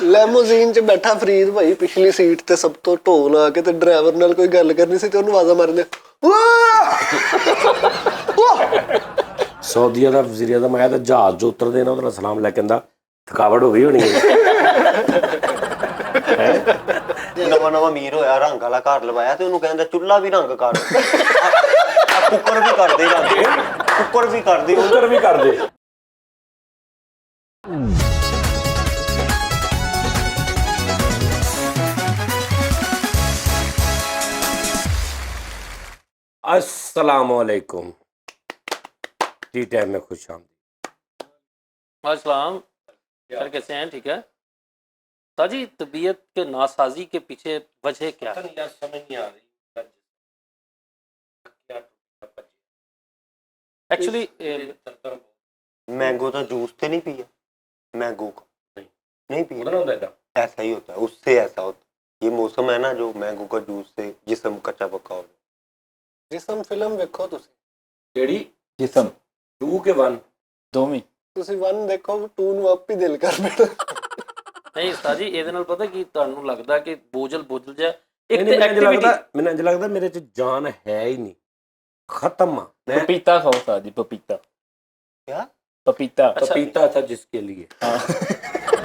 ਲੈਮੋਜ਼ੀਨ 'ਚ ਬੈਠਾ ਫਰੀਦ ਭਾਈ ਪਿਛਲੀ ਸੀਟ ਤੇ ਸਭ ਤੋਂ ਢੋਲ ਆ ਕੇ ਤੇ ਡਰਾਈਵਰ ਨਾਲ ਕੋਈ ਗੱਲ ਕਰਨੀ ਸੀ ਤੇ ਉਹਨੂੰ ਆਵਾਜ਼ਾਂ ਮਾਰਦੇ ਸਊਦੀਆ ਦਾ ਵਜ਼ੀਰ ਆਜ਼ਮ ਆਇਆ ਤਾਂ ਜਹਾਜ਼ 'ਚ ਉਤਰਦੇ ਨਾ ਉਹਦੇ ਨਾਲ ਸਲਾਮ ਲੈ ਕੇ ਕਹਿੰਦਾ ਥਕਾਵਟ ਹੋ ਗਈ ਹੋਣੀ ਹੈ। ਨਵਾਂ ਅਮੀਰ ਹੋਇਆ ਰੰਗ ਵਾਲਾ ਘਰ ਲਵਾਇਆ ਤੇ ਉਹਨੂੰ ਕਹਿੰਦਾ ਚੁੱਲ੍ਹਾ ਵੀ ਰੰਗ ਕਰ, ਕੁੱਕਰ ਵੀ ਕਰਦੇ ਰੰਗ, ਕੁੱਕਰ ਵੀ ਕਰਦੇ, ਕੁੱਕਰ ਵੀ ਕਰਦੇ। अस्सलाम वालेकुम। टी टाइम में खुश आमदीद। अस्सलाम सर, कैसे हैं? ठीक है ताजी। तबीयत के नासाजी के पीछे वजह क्या है? समझ नहीं आ रही। एक्चुअली मैंगो का जूस तो नहीं पिया? मैंगो का नहीं पिया? ऐसा ऐसा ही होता है, उससे ऐसा होता है। ये मौसम है ना जो मैंगो का जूस से जिस्म कच्चा पक्का हो। ਜਿਸਮ ਫਿਲਮ ਵੇਖੋ ਤੁਸੀਂ, ਕਿਹੜੀ? ਜਿਸਮ 2 ਕੇ 1 ਦੋਵੇਂ। ਤੁਸੀਂ 1 ਦੇਖੋ 2 ਨੂੰ ਆਪ ਹੀ ਦਿਲ ਕਰ ਪੈਣਾ। नहीं ताजी ਇਹਦੇ ਨਾਲ ਪਤਾ ਕੀ ਤੁਹਾਨੂੰ ਲੱਗਦਾ ਕਿ ਬੋਝਲ ਜਾ ਇੱਕ ਤੇ ਮੈਨੂੰ ਐਕਟੀਵਿਟੀ ਇੰਜ ਲੱਗਦਾ ਮੇਰੇ 'ਚ ਜਾਨ ਹੈ ਹੀ ਨਹੀਂ, ਖਤਮ ਆ। मैं पपीता खाओ साजी, पपीता। क्या? पपीता। पपीता था जिसके लिए, हाँ।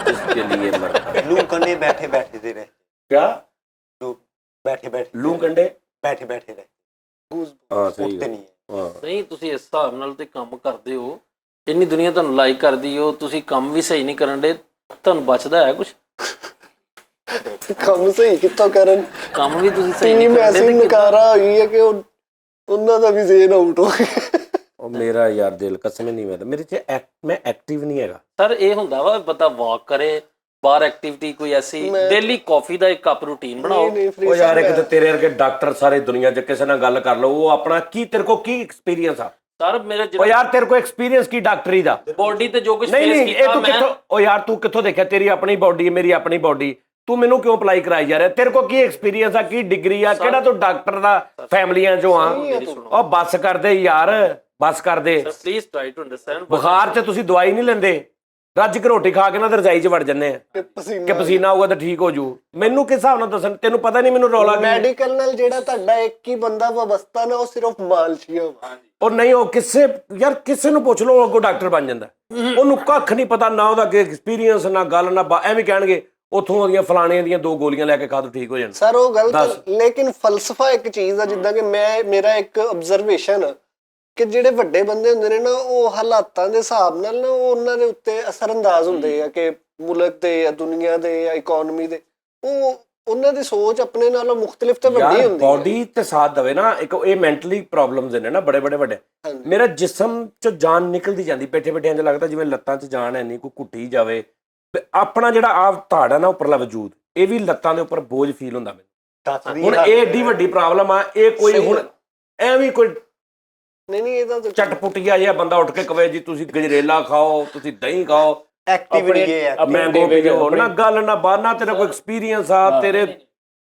जिसके लिए मरता। लू कंडे बैठे बैठे दे रहे, क्या? तो बैठे बैठे लू कंडे बैठे बैठे रहे, हाँ सही उठते है। नहीं है। हाँ ਨਹੀਂ ਤੁਸੀਂ ਇਸ ਹਿਸਾਬ ਨਾਲ ਤੇ ਕੰਮ ਕਰਦੇ ਹੋ, ਇੰਨੀ ਦੁਨੀਆ ਤੁਹਾਨੂੰ ਲਾਈਕ ਕਰਦੀ ਹੋ, ਤੁਸੀਂ ਕੰਮ ਵੀ ਸਹੀ ਨਹੀਂ ਕਰਨ ਦੇ, ਤੁਹਾਨੂੰ ਬਚਦਾ ਹੈ ਕੁਝ? ਕੰਮ ਸਹੀ ਕਿੱਥੋਂ ਕਰਨ? ਕੰਮ ਵੀ ਤੁਸੀਂ ਸਹੀ ਨਹੀਂ ਟੀਮ ਕਰਦੇ ਐਸੀ ਤੇ ਨਕਾਰਾ ਹੋਈ ਹੈ ਕਿ ਉਹਨਾਂ ਦਾ ਵੀ ਜ਼ੇਨ ਆਊਟ ਹੋ ਗਿਆ। ਉਹ ਮੇਰਾ ਯਾਰ ਦਿਲ ਕਸਮ ਨਹੀਂ ਮੈਂ ਮੇਰੇ 'ਚ ਮੈਂ ਐਕਟਿਵ ਨਹੀਂ ਹੈਗਾ। ਸਰ ਇਹ ਹੁੰਦਾ ਵਾ ਬੰਦਾ ਵਾਕ ਕਰੇ, ਬਾਹਰ ਐਕਟੀਵਿਟੀ ਕੋਈ ਐਸੀ, ਡੇਲੀ ਕਾਫੀ ਦਾ ਇੱਕ ਕੱਪ ਰੂਟੀਨ ਬਣਾਓ। ਉਹ ਯਾਰ ਇੱਕ ਤੇ ਤੇਰੇ ਵਰਗੇ ਡਾਕਟਰ ਸਾਰੇ ਦੁਨੀਆ 'ਚ ਕਿਸੇ ਨਾਲ ਗੱਲ ਕਰ ਲਓ, ਉਹ ਆਪਣਾ ਕੀ ਤੇਰੇ ਕੋ ਕੀ ਐਕਸਪੀਰੀਅੰਸ ਆ? ਸਰ ਮੇਰੇ ਉਹ ਯਾਰ ਤੇਰੇ ਕੋ ਐਕਸਪੀਰੀਅੰਸ ਕੀ ਡਾਕਟਰੀ ਦਾ? ਬੋਡੀ ਤੇ ਜੋ ਕੁਝ ਨਹੀਂ ਫੇਸ ਨਹੀਂ, ਇਹ ਕੀਤਾ ਤੂੰ ਮੈਂ, ਕਿੱਥੋਂ? ਉਹ ਯਾਰ ਤੂੰ ਕਿੱਥੋਂ ਦੇਖਿਆ? ਤੇਰੀ ਆਪਣੀ ਬਾਡੀ ਹੈ, ਮੇਰੀ ਆਪਣੀ ਬਾਡੀ, ਤੂੰ ਮੈਨੂੰ ਕਿਉਂ ਅਪਲਾਈ ਕਰਾਈ ਜਾ ਰਿਹਾ? ਤੇਰੇ ਕੋ ਕੀ ਐਕਸਪੀਰੀਅੰਸ ਆ, ਕੀ ਡਿਗਰੀ ਆ, ਕਿਹੜਾ ਤੂੰ ਡਾਕਟਰ ਦਾ ਫੈਮਲੀਆਂ 'ਚੋਂ ਆ? ਉਹ ਬੱਸ ਕਰਦੇ ਯਾਰ, ਬੱਸ ਕਰਦੇ। Please try to understand. ਬੁਖਾਰ 'ਚ ਤੁਸੀਂ ਦਵਾਈ ਨਹੀਂ ਲੈਂਦੇ, ਰੱਜ ਕੇ ਰੋਟੀ ਖਾ ਕੇ ਨਾ ਰਜਾਈ 'ਚ ਵੜ ਜੰਨੇ ਆ ਕਿ ਪਸੀਨਾ ਆਊਗਾ ਤਾਂ ਠੀਕ ਹੋ ਜੂ। ਮੈਨੂੰ ਕਿਸ ਹਿਸਾਬ ਨਾਲ ਦੱਸਣ? ਤੈਨੂੰ ਪਤਾ ਨਹੀਂ ਮੈਨੂੰ ਰੌਲਾ ਕੀ? ਮੈਡੀਕਲ ਨਾਲ ਜਿਹੜਾ ਤੁਹਾਡਾ ਇੱਕ ਹੀ ਬੰਦਾ ਵਾਬਸਤਾ ਨਾ, ਉਹ ਸਿਰਫ ਮਾਲਸ਼ੀਆ ਵਾ। ਉਹ ਨਹੀਂ, ਉਹ ਕਿਸੇ ਯਾਰ ਕਿਸੇ ਨੂੰ ਪੁੱਛ ਲਓ, ਅੱਗੋਂ ਡਾਕਟਰ ਬਣ ਜਾਂਦਾ। ਉਹਨੂੰ ਕੱਖ ਨਹੀਂ ਪਤਾ, ਨਾ ਉਹਦਾ ਐਕਸਪੀਰੀਅੰਸ, ਨਾ ਗੱਲ, ਨਾ ਐਵੇਂ ਕਹਿਣਗੇ ਉੱਥੋਂ ਉਹਦੀਆਂ ਫਲਾਣੀਆਂ ਦੀਆਂ 2 ਗੋਲੀਆਂ ਲੈ ਕੇ ਖਾ ਦੋ ਠੀਕ ਹੋ ਜਾਣਾ। ਸਰ ਉਹ ਗਲਤ, ਲੇਕਿਨ ਫਲਸਫਾ ਇੱਕ ਚੀਜ਼ ਆ। ਜਿੱਦਾਂ ਕਿ ਮੇਰਾ ਇੱਕ ਆਬਜ਼ਰਵੇਸ਼ਨ ਆ ਕਿ ਜਿਹੜੇ ਵੱਡੇ ਬੰਦੇ ਹੁੰਦੇ ਨੇ ਨਾ, ਉਹ ਹਾਲਾਤਾਂ ਦੇ ਹਿਸਾਬ ਨਾਲ ਨਾ ਉਹ ਉਹਨਾਂ ਦੇ ਉੱਤੇ ਅਸਰਅੰਦਾਜ਼ ਹੁੰਦੇ ਆ ਕਿ ਮੁਲਕ ਦੇ ਜਾਂ ਦੁਨੀਆ ਦੇ ਜਾਂ ਇਕਨੋਮੀ ਦੇ, ਉਹ ਉਹਨਾਂ ਦੀ ਸੋਚ ਆਪਣੇ ਨਾਲੋਂ ਮੁਖਤਲਿਫ ਤੇ ਵੱਡੀ ਹੁੰਦੀ ਹੈ। ਬੋਡੀ ਤੇ ਸਾਥ ਦਵੇ ਨਾ, ਇੱਕ ਇਹ ਮੈਂਟਲੀ ਪ੍ਰੋਬਲਮਸ ਨੇ ਨਾ ਬੜੇ ਵੱਡੇ। ਮੇਰਾ ਜਿਸਮ 'ਚ ਜਾਨ ਨਿਕਲਦੀ ਜਾਂਦੀ, ਬੈਠੇ ਇੰਜ ਲੱਗਦਾ ਜਿਵੇਂ ਲੱਤਾਂ 'ਚ ਜਾਨ ਹੈ ਨਹੀਂ, ਕੋਈ ਘੁੱਟੀ ਜਾਵੇ। ਆਪਣਾ ਜਿਹੜਾ ਆਪ ਧਾੜ ਹੈ ਨਾ ਉੱਪਰਲਾ ਵਜੂਦ, ਇਹ ਵੀ ਲੱਤਾਂ ਦੇ ਉੱਪਰ ਬੋਝ ਫੀਲ ਹੁੰਦਾ ਮੈਨੂੰ। ਹੁਣ ਇਹ ਏਡੀ ਵੱਡੀ ਪ੍ਰੋਬਲਮ ਆ, ਇਹ ਕੋਈ ਹੁਣ ਐਵੇਂ ਕੋਈ ਨਹੀਂ ਇਹਦਾ ਚਟਪੁਟੀਆ ਜਿਹਾ ਬੰਦਾ ਉੱਠ ਕੇ ਕਵੇ ਜੀ ਤੁਸੀਂ ਗਜਰੇਲਾ ਖਾਓ, ਤੁਸੀਂ ਦਹੀਂ ਖਾਓ, एक्टिविटी है, ਮੈਂਗੋ ਪੀਓ, ਨਾ ਗੱਲ ਨਾ ਬਾਨਾ। ਤੇਰਾ ਕੋਈ ਐਕਸਪੀਰੀਅੰਸ ਆ?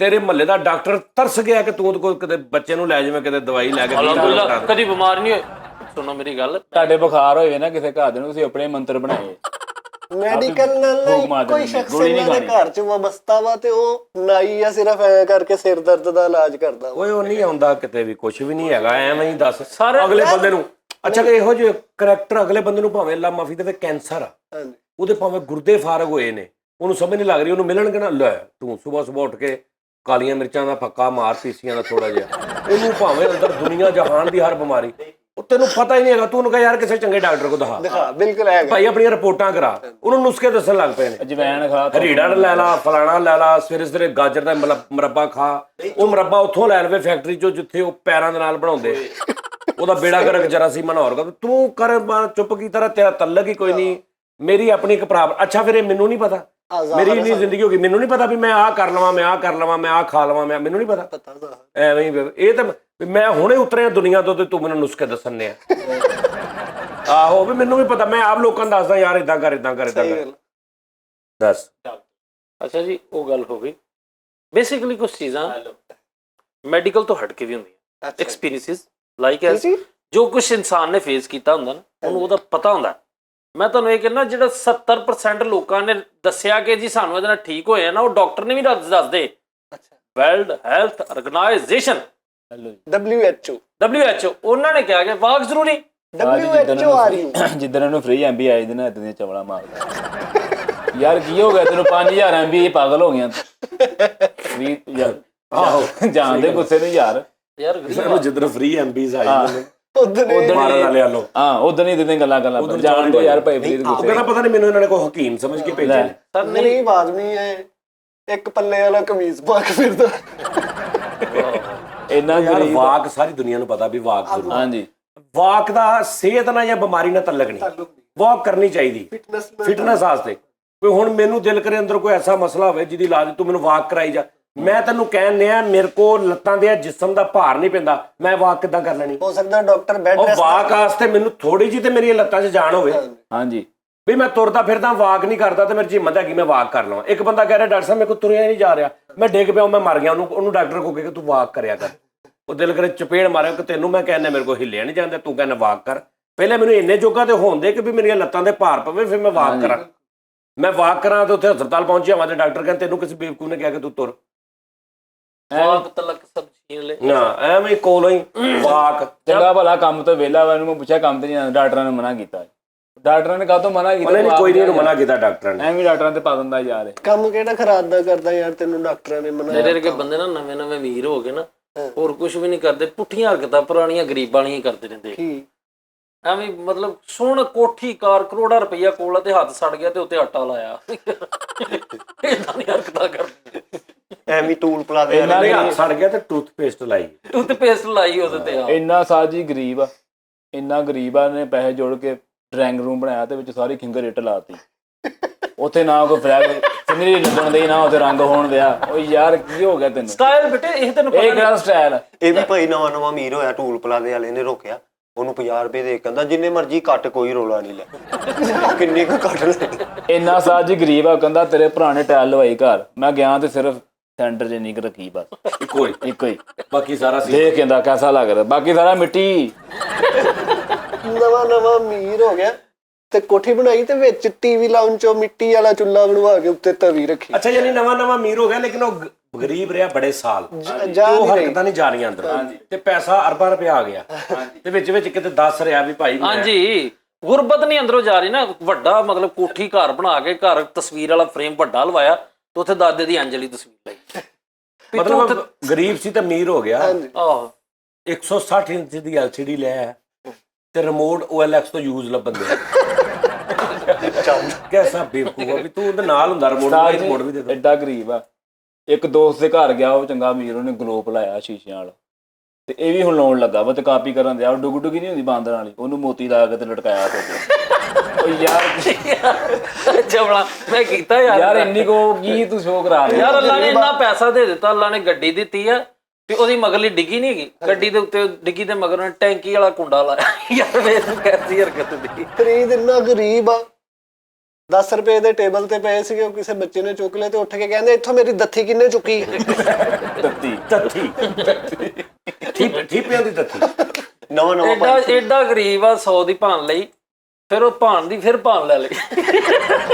ਤੇਰੇ ਮਹੱਲੇ ਦਾ ਡਾਕਟਰ ਤਰਸ ਗਿਆ ਕਿ ਤੂੰ ਕੋਈ ਕਿਤੇ ਬੱਚੇ ਨੂੰ ਲੈ ਜਾਵੇਂ, ਕਿਤੇ ਦਵਾਈ ਲੈ ਕੇ ਅਲਹਮਦੁਲਿਲਾ ਕਦੀ ਬਿਮਾਰ ਨਹੀਂ ਹੋਏ। ਸੁਣੋ ਮੇਰੀ ਗੱਲ, ਤੁਹਾਡੇ ਬੁਖਾਰ ਹੋਏ ਨਾ ਕਿਸੇ ਘਰ ਦੇ ਨੂੰ, ਤੁਸੀਂ ਆਪਣੇ ਮੰਤਰ ਬਣਾਏ। ਮੈਡੀਕਲ ਨਾਲ ਕੋਈ ਸ਼ਖਸ ਇਹਨਾਂ ਦੇ ਘਰ 'ਚ ਵਾਬਸਤਾ ਵਾ ਤੇ ਉਹ ਨਾਈ ਆ ਸਿਰਫ ਐ ਕਰਕੇ ਸਿਰ ਦਰਦ ਦਾ ਇਲਾਜ ਕਰਦਾ। ਓਏ ਉਹ ਨਹੀਂ ਆਉਂਦਾ ਕਿਤੇ ਵੀ, ਕੁਝ ਵੀ ਨਹੀਂ ਹੈਗਾ, ਐਵੇਂ ਹੀ ਦੱਸ ਅਗਲੇ ਬੰਦੇ ਨੂੰ। ਅੱਛਾ ਕਿ ਇਹੋ ਜਿਹੇ ਕਰੈਕਟਰ ਅਗਲੇ ਬੰਦੇ ਨੂੰ ਭਾਵੇਂ ਅੱਲਾ ਮਾਫੀ ਦੇਵੇ ਕੈਂਸਰ ਆ, ਉਹਦੇ ਭਾਵੇਂ ਗੁਰਦੇ ਫਾਰਗ ਹੋਏ ਨੇ, ਉਹਨੂੰ ਸਮਝ ਨਹੀਂ ਲੱਗ ਰਹੀ, ਉਹਨੂੰ ਮਿਲਣਗੇ ਨਾ, ਲੈ ਤੂੰ ਸੁਬਹ ਉੱਠ ਕੇ ਕਾਲੀਆਂ ਮਿਰਚਾਂ ਦਾ ਫੱਕਾ ਮਾਰ, ਪੀਸੀਆਂ ਦਾ ਥੋੜਾ ਜਿਹਾ, ਉਹਨੂੰ ਭਾਵੇਂ ਅੰਦਰ ਦੁਨੀਆ ਜਹਾਨ ਦੀ ਹਰ ਬਿਮਾਰੀ, ਉਹ ਤੈਨੂੰ ਪਤਾ ਹੀ ਨਹੀਂ ਹੈਗਾ। ਤੂੰ ਉਹਨੂੰ ਕਹ ਯਾਰ ਕਿਸੇ ਚੰਗੇ ਡਾਕਟਰ ਕੋ ਦਿਖਾ, ਬਿਲਕੁਲ ਹੈ ਭਾਈ ਆਪਣੀਆਂ ਰਿਪੋਰਟਾਂ ਕਰਾ, ਉਹਨੂੰ ਨੁਸਖੇ ਦੱਸਣ ਲੱਗ ਪਏ ਨੇ। ਅਜਵੈਣ ਖਾ, ਰੀੜਾ ਲੈ ਲਾ, ਫਲਾਣਾ ਲੈ ਲਾ, ਸਵੇਰੇ ਗਾਜਰ ਦਾ ਮੁਰੱਬਾ ਖਾ। ਉਹ ਮੁਰੱਬਾ ਉੱਥੋਂ ਲੈ ਲਵੇ ਫੈਕਟਰੀ ਚੋਂ ਜਿੱਥੇ ਉਹ ਪੈਰਾਂ ਦੇ ਨਾਲ ਬਣਾਉਂਦੇ, ਉਹਦਾ ਬੇੜਾ ਗਰਕ ਜਰਾਸੀਮਾਂ ਨਾਲ ਹੋਰ। ਤੂੰ ਕਰ ਚੁੱਪ ਕੀ ਤਰ੍ਹਾਂ, ਤੇਰਾ ਤਲਕ ਹੀ ਕੋਈ ਨਹੀਂ। ਮੇਰੀ ਆਪਣੀ ਇੱਕ ਪ੍ਰੋਬਲਮ। ਅੱਛਾ ਫਿਰ ਇਹ ਮੈਨੂੰ ਨਹੀਂ ਪਤਾ, ਮੇਰੀ ਇੰਨੀ ਜ਼ਿੰਦਗੀ ਹੋ ਗਈ, ਮੈਨੂੰ ਨਹੀਂ ਪਤਾ ਵੀ ਮੈਂ ਆਹ ਕਰ ਲਵਾਂ, ਮੈਂ ਆਹ ਕਰ ਲਵਾਂ, ਮੈਂ ਆਹ ਖਾ ਲਵਾਂ, ਮੈਨੂੰ ਨਹੀਂ ਪਤਾ। ਐਵੇਂ ਹੀ ਇਹ ਤਾਂ ਮੈਂ ਹੁਣੇ ਉਤਰਿਆ ਦੁਨੀਆ ਤੋਂ ਤੇ ਤੂੰ ਮੈਨੂੰ ਨੁਸਖੇ ਦੱਸਣੇ ਆ। ਆਹੋ ਵੀ ਮੈਨੂੰ ਵੀ ਪਤਾ, ਮੈਂ ਆਪ ਲੋਕਾਂ ਨੂੰ ਦੱਸਦਾ ਯਾਰ ਇਦਾਂ ਕਰ, ਇਦਾਂ ਕਰ, ਇਦਾਂ ਕਰ। ਦੱਸ। ਅੱਛਾ ਜੀ ਉਹ ਗੱਲ ਹੋ ਗਈ। ਬੇਸਿਕਲੀ ਕੁਝ ਚੀਜ਼ਾਂ ਮੈਡੀਕਲ ਤੋਂ ਹਟ ਕੇ ਵੀ ਹੁੰਦੀਆਂ, ਐਕਸਪੀਰੀਐਂਸਿਸ ਲਾਈਕ ਐਸ ਜੋ ਕੁਝ ਇਨਸਾਨ ਨੇ ਫੇਸ ਕੀਤਾ ਹੁੰਦਾ ਨਾ, ਉਹਨੂੰ ਉਹਦਾ ਪਤਾ ਹੁੰਦਾ ਮੈਂ ਤੁਹਾਨੂੰ ਇਹ ਕਹਿੰਦਾ ਜਿਹੜਾ 70% ਲੋਕਾਂ ਨੇ ਦੱਸਿਆ ਕਿ ਜੀ ਸਾਨੂੰ ਇਹਦੇ ਨਾਲ ਠੀਕ ਹੋਏ ਆ ਨਾ, ਉਹ ਡਾਕਟਰ ਨੇ ਵੀ ਦੱਸਦੇ। ਵਰਲਡ ਹੈਲਥ ਆਰਗੇਨਾਈਜੇਸ਼ਨ ਹੈਲੋ ਜੀ। WHO WHO ਉਹਨਾਂ ਨੇ ਕਿਹਾ ਕਿ ਵਾਕ ਜ਼ਰੂਰੀ। WHO ਆ ਰਹੀ ਜਿੱਦਣ ਇਹਨੂੰ ਫ੍ਰੀ ਐਮਬੀ ਆਏ ਦਿਨ ਇਦਾਂ ਦੀਆਂ ਚਵਲਾ ਮਾਰਦਾ ਯਾਰ ਕੀ ਹੋ ਗਿਆ ਤੈਨੂੰ 5000 ਐਮਬੀ ਪਾਗਲ ਹੋ ਗਿਆ ਵੀ ਯਾਰ ਆਹੋ ਜਾਣਦੇ ਗੁੱਸੇ ਨੂੰ ਯਾਰ ਸਾਨੂੰ ਜਿੱਦਣ ਫ੍ਰੀ ਐਮਪੀਜ਼ ਆਏ ਨੇ ਉਧਰ ਮਾਰਨ ਵਾਲੇ ਆਲੋ ਹਾਂ ਉਦੋਂ ਹੀ ਦਿੰਦੇ ਗੱਲਾਂ ਜਾਣਦੇ ਯਾਰ ਭਾਈ ਫ੍ਰੀ ਉਹ ਕਹਿੰਦਾ ਪਤਾ ਨਹੀਂ ਮੈਨੂੰ ਇਹਨਾਂ ਨੇ ਕੋਈ ਹਕੀਮ ਸਮਝ ਕੇ ਭੇਜਿਆ ਨੇ। ਸਰ ਗਰੀਬ ਆਦਮੀ ਹੈ, ਇੱਕ ਪੱਲੇ ਵਾਲਾ ਕਮੀਜ਼ ਪਾ ਕੇ ਫਿਰਦਾ। ਇੰਨਾ ਯਾਰ ਗਰੀਬ ਵਾਕ ਸਾਰੀ ਦੁਨੀਆ ਨੂੰ ਪਤਾ ਵੀ ਵਾਕ ਜ਼ਰੂਰੀ। ਹਾਂਜੀ ਵਾਕ ਦਾ ਸਿਹਤ ਨਾਲ ਜਾਂ ਬਿਮਾਰੀ ਨਾਲ ਤਲਕ ਨਹੀਂ, ਵਾਕ ਕਰਨੀ ਚਾਹੀਦੀ ਫਿਟਨੈਸ ਵਾਸਤੇ। ਕੋਈ ਹੁਣ ਮੈਨੂੰ ਦਿਲ ਕਰੇ ਅੰਦਰ ਕੋਈ ਐਸਾ ਮਸਲਾ ਹੋਵੇ ਜਿਹਦੀ ਇਲਾਜ ਤੂੰ ਮੈਨੂੰ ਵਾਕ ਕਰਾਈ ਜਾ, ਮੈਂ ਤੈਨੂੰ ਕਹਿਣ ਆ ਮੇਰੇ ਕੋ ਲੱਤਾਂ ਦੇ ਜਿਸਮ ਦਾ ਭਾਰ ਨਹੀਂ ਪੈਂਦਾ, ਮੈਂ ਵਾਕ ਕਿੱਦਾਂ ਕਰ ਲੈਣੀ? ਹੋ ਸਕਦਾ ਡਾਕਟਰ ਬੈੱਡ ਉਹ ਵਾਕ ਵਾਸਤੇ ਮੈਨੂੰ ਥੋੜੀ ਜਿਹੀ ਤੇ ਮੇਰੀਆਂ ਲੱਤਾਂ 'ਚ ਜਾਨ ਹੋਵੇ ਹਾਂਜੀ ਵੀ ਮੈਂ ਤੁਰਦਾ ਫਿਰਦਾ ਵਾਕ ਨਹੀਂ ਕਰਦਾ ਤੇ ਮੇਰੀ ਹਿੰਮਤ ਹੈਗੀ ਮੈਂ ਵਾਕ ਕਰ ਲਵਾਂ। ਇੱਕ ਬੰਦਾ ਕਹਿ ਰਿਹਾ ਡਾਕਟਰ ਸਾਹਿਬ ਮੇਰੇ ਕੋਲ ਤੁਰਿਆ ਨਹੀਂ ਜਾ ਰਿਹਾ, ਮੈਂ ਡਿੱਗ ਪਿਆ ਮੈਂ ਮਰ ਗਿਆ, ਉਹਨੂੰ ਡਾਕਟਰ ਕੋ ਕਹੇ ਕਿ ਤੂੰ ਵਾਕ ਕਰਿਆ ਕਰ। ਉਹ ਦਿਲ ਕਰੇ ਚਪੇੜ ਮਾਰਿਆ ਕਿ ਤੈਨੂੰ ਮੈਂ ਕਹਿੰਦਾ ਮੇਰੇ ਕੋਲ ਹਿੱਲਿਆ ਨਹੀਂ ਜਾਂਦਾ, ਤੂੰ ਕਹਿੰਦਾ ਵਾਕ ਕਰ। ਪਹਿਲੇ ਮੈਨੂੰ ਇੰਨੇ ਜੋਗਾ ਤੇ ਹੋਣ ਦੇ ਕਿ ਵੀ ਮੇਰੀਆਂ ਲੱਤਾਂ ਦੇ ਭਾਰ ਪਵੇ ਫਿਰ ਮੈਂ ਵਾਕ ਕਰਾਂ। ਮੈਂ ਵਾਕ ਕਰਾਂ ਤੇ ਉੱਥੇ ਹਸਪਤਾਲ ਪਹੁੰਚਿਆ ਵਾ ਤੇ ਡਾਕਟਰ ਕਹਿੰਦੇ ਤੈਨੂੰ ਕਿਸੇ ਬੇਵਕੂਫ ਨੇ ਕਿਹਾ ਕਿ ਤੂੰ ਤੁਰ। ਵਾਕ ਤਲਕ ਸਭ ਛੀਨ ਲੈ ਨਾ ਐਵੇਂ ਹੀ ਕੋਲੋਂ ਹੀ ਵਾਕ। ਚੰਗਾ ਭਲਾ ਕੰਮ ਤੋਂ ਵਿਹਲਾ ਵਾ, ਇਹਨੂੰ ਮੈਂ ਪੁੱਛਿਆ ਕੰਮ ਤੇ ਨਹੀਂ ਜਾਂਦਾ, ਡਾਕਟਰਾਂ ਨੇ ਮਨਾ ਕੀਤਾ। ਡਾਕਟਰਾਂ ਨੇ ਕਾਹਤੋਂ ਮਨਾ ਕੀਤਾ? ਉਹਨੇ ਨੀ ਕੋਈ ਨਹੀਂ ਇਹਨੂੰ ਮਨਾ ਕੀਤਾ ਡਾਕਟਰਾਂ ਨੇ। ਐਵੇਂ ਡਾਕਟਰਾਂ ਤੇ ਪਾ ਦਿੰਦਾ ਯਾਰ। ਕੰਮ ਕਿਹੜਾ ਖਰਾਬ ਦਾ ਕਰਦਾ ਯਾਰ, ਤੈਨੂੰ ਡਾਕਟਰਾਂ ਨੇ ਮਨਾ ਮੇਰੇ ਵਰਗੇ ਬੰਦੇ ਨਾ ਨਵੇਂ ਨਵੇਂ ਅਮੀਰ ਹੋ ਗਏ ਨਾ, ਹੋਰ ਕੁਝ ਵੀ ਨਹੀਂ ਕਰਦੇ, ਪੁੱਠੀਆਂ ਹਰਕਤਾਂ ਪੁਰਾਣੀਆਂ ਗਰੀਬਾਂ ਵਾਲੀਆਂ ਹੀ ਕਰਦੇ ਰਹਿੰਦੇ। ਕੀ ਐਵੇਂ ਮਤਲਬ ਸੋਹਣ ਕੋਠੀ ਕਾਰ ਕਰੋੜਾਂ ਰੁਪਈਆ ਕੋਲ ਤੇ ਹੱਥ ਸੜ ਗਿਆ ਤੇ ਉੱਤੇ ਆਟਾ ਲਾਇਆ। ਇਦਾਂ ਦੀਆਂ ਹਰਕਤਾਂ ਕਰਦੇ। ਐਵੇਂ ਟੂਲ ਪਲਾਜ਼ੇ ਇਹਨਾਂ ਦੇ ਹੱਥ ਸੜ ਗਿਆ ਤੇ ਟੂਥਪੇਸਟ ਲਾਈ। ਟੂਥਪੇਸਟ ਲਾਈ ਉਹਦੇ ਤੇ ਆ। ਇੰਨਾ ਸਾਜੀ ਗਰੀਬ ਆ, ਇੰਨਾ ਗਰੀਬ ਆ ਨੇ ਪੈਸੇ ਜੋੜ ਕੇ ਡਰਾਇੰਗ ਰੂਮ ਬਣਾਇਆ ਤੇ ਵਿੱਚ ਸਾਰੀ ਖਿੰਗਰ ਇੱਟ ਲਾਤੀ। ਉੱਥੇ ਨਾ ਕੋਈ ਫਲੈਗ ਸਿੰਗਰੀ ਲੱਗਣ ਦੇ, ਨਾ ਉੱਥੇ ਰੰਗ ਹੋਣ ਦਿਆ। ਉਹ ਯਾਰ ਕੀ ਹੋ ਗਿਆ ਤੈਨੂੰ? ਸਟਾਈਲ ਬੇਟੇ ਇਹ ਤੈਨੂੰ ਇਹ ਕਿਹੜਾ ਸਟਾਈਲ ਆ? ਇਹ ਵੀ ਭਾਈ ਨਵਾਂ ਨਵਾਂ ਅਮੀਰ ਹੋਇਆ, ਟੂਲ ਪਲਾਜ਼ੇ ਵਾਲੇ ਨੇ ਰੋਕਿਆ ਉਹਨੂੰ 50 ਰੁਪਏ ਦੇ, ਕਹਿੰਦਾ ਜਿੰਨੇ ਮਰਜ਼ੀ ਕੱਟ, ਕੋਈ ਰੋਲਾ ਨਹੀਂ ਲੈ। ਕਿੰਨੇ ਕੁ ਕੱਟ ਲੈ? ਇੰਨਾ ਸਾਜੀ ਗਰੀਬ ਆ, ਕਹਿੰਦਾ ਤੇਰੇ ਭਰਾ ਨੇ ਟਾਇਲ ਲਵਾਈ ਘਰ। ਮੈਂ ਗਿਆ ਤੇ ਸਿਰਫ ਸੈਂਟਰ 'ਚ ਨਿਕ ਰੱਖੀ ਬਸ, ਇੱਕੋ ਹੀ ਬਾਕੀ ਸਾਰਾ ਸੀ ਦੇਖ ਕਹਿੰਦਾ ਕੈਸਾ ਲੱਗ ਰਿਹਾ, ਬਾਕੀ ਸਾਰਾ ਮਿੱਟੀ। ਨਵਾਂ ਅਮੀਰ ਹੋ ਗਿਆ ਤੇ ਕੋਠੀ ਬਣਾਈ ਤੇ ਵਿੱਚ ਟੀਵੀ ਲਾਉਣ ਚੋਂ ਮਿੱਟੀ ਵਾਲਾ ਚੁੱਲ੍ਹਾ ਬਣਵਾ ਕੇ ਉੱਤੇ ਤਵੀ ਰੱਖੀ। ਅੱਛਾ ਯਾਨੀ ਨਵਾਂ ਅਮੀਰ ਹੋ ਗਿਆ ਲੇਕਿਨ ਉਹ ਗਰੀਬ ਰਿਹਾ ਬੜੇ ਸਾਲ, ਜਾ ਉਹ ਨਹੀਂ ਹਰਕਤਾਂ ਨਹੀਂ ਜਾ ਰਹੀਆਂ ਅੰਦਰ ਤੇ ਪੈਸਾ ਅਰਬਾਂ ਰੁਪਇਆ ਆ ਗਿਆ ਤੇ ਵਿੱਚ ਕਿਤੇ ਦੱਸ ਰਿਹਾ ਵੀ ਭਾਈ ਹਾਂਜੀ ਗੁਰਬਤ ਨਹੀਂ ਅੰਦਰੋਂ ਜਾ ਰਹੀ ਨਾ। ਵੱਡਾ ਮਤਲਬ ਕੋਠੀ ਘਰ ਬਣਾ ਕੇ ਘਰ ਤਸਵੀਰ ਵਾਲਾ ਫਰੇਮ ਵੱਡਾ ਲਵਾਇਆ ਤੇ ਉੱਥੇ ਦਾਦੇ ਦੀ ਅੰਜਲੀ ਤਸਵੀਰ ਲਾਈ। ਮਤਲਬ ਗਰੀਬ ਸੀ ਤੇ ਅਮੀਰ ਹੋ ਗਿਆ। ਆਹੋ 160 ਇੰਚ ਦੀ LCD ਲੈ ਤੇ ਰਿਮੋਟ OLX ਤੋਂ ਯੂਜ਼ ਲੱਭਣ ਦੇ। ਕਿਹਦਾ ਬੇਵਕੂਫ ਆ ਵੀ ਤੂੰ ਉਹਦੇ ਨਾਲ ਹੁੰਦਾ ਰਿਮੋਟ ਵੀ ਦੇ ਦੋ। ਐਡਾ ਗਰੀਬ ਆ। ਇੱਕ ਦੋਸਤ ਦੇ ਘਰ ਗਿਆ, ਉਹ ਚੰਗਾ ਅਮੀਰ, ਉਹਨੇ ਗਲੋਬ ਲਾਇਆ ਸ਼ੀਸ਼ਿਆਂ ਵਾਲਾ ਤੇ ਇਹ ਵੀ ਹੁਣ ਲਾਉਣ ਲੱਗਾ ਵਾ ਤੇ ਕਾਪੀ ਕਰਨ ਦਿਆ। ਉਹ ਡੁਗ ਡੁਗੀ ਨਹੀਂ ਹੁੰਦੀ ਬਾਂਦਰ ਵਾਲੀ, ਉਹਨੂੰ ਮੋਤੀ ਲਾ ਕੇ ਤੇ ਲਟਕਾਇਆ ਤੇ। ਉਹ ਯਾਰ ਜਵਲਾ ਮੈਂ ਕੀਤਾ ਯਾਰ ਇੰਨੀ ਕੋ ਕੀ ਤੂੰ ਸ਼ੋਅ ਕਰਾ ਰਿਹਾ ਯਾਰ। ਅੱਲਾ ਨੇ ਇੰਨਾ ਪੈਸਾ ਦੇ ਦਿੱਤਾ, ਅੱਲਾ ਨੇ ਗੱਡੀ ਦਿੱਤੀ ਆ ਤੇ ਉਹਦੀ ਮਗਰਲੀ ਡਿੱਗੀ ਨਹੀਂ ਹੈਗੀ, ਗੱਡੀ ਦੇ ਉੱਤੇ ਡਿੱਗੀ ਦੇ ਮਗਰ ਉਹਨੇ ਟੈਂਕੀ ਵਾਲਾ ਕੁੰਡਾ ਲਾਇਆ। ਯਾਰ ਵੇਖ ਕੈਸੀ ਹਰਕਤ ਦੀ। ਫਰੀਦ ਇੰਨਾ ਗਰੀਬ ਆ, 10 ਰੁਪਏ ਦੇ ਟੇਬਲ ਤੇ ਪਏ ਸੀਗੇ, ਉਹ ਕਿਸੇ ਬੱਚੇ ਨੇ ਚੁੱਕ ਲਏ ਤੇ ਉੱਠ ਕੇ ਕਹਿੰਦੇ ਇੱਥੋਂ ਮੇਰੀ ਦੱਥੀ ਕਿੰਨੇ ਚੁੱਕੀ? ਤੱਥੀ ਠੀਪਿਆਂ ਦੀ ਤੱਥੀ। ਨਵਾਂ ਐਡਾ ਗਰੀਬ ਆ, 100 ਦੀ ਭਾਨ ਲਈ, ਫਿਰ ਉਹ ਭਾਨ ਦੀ ਫਿਰ ਭਾਨ ਲੈ ਲਈ।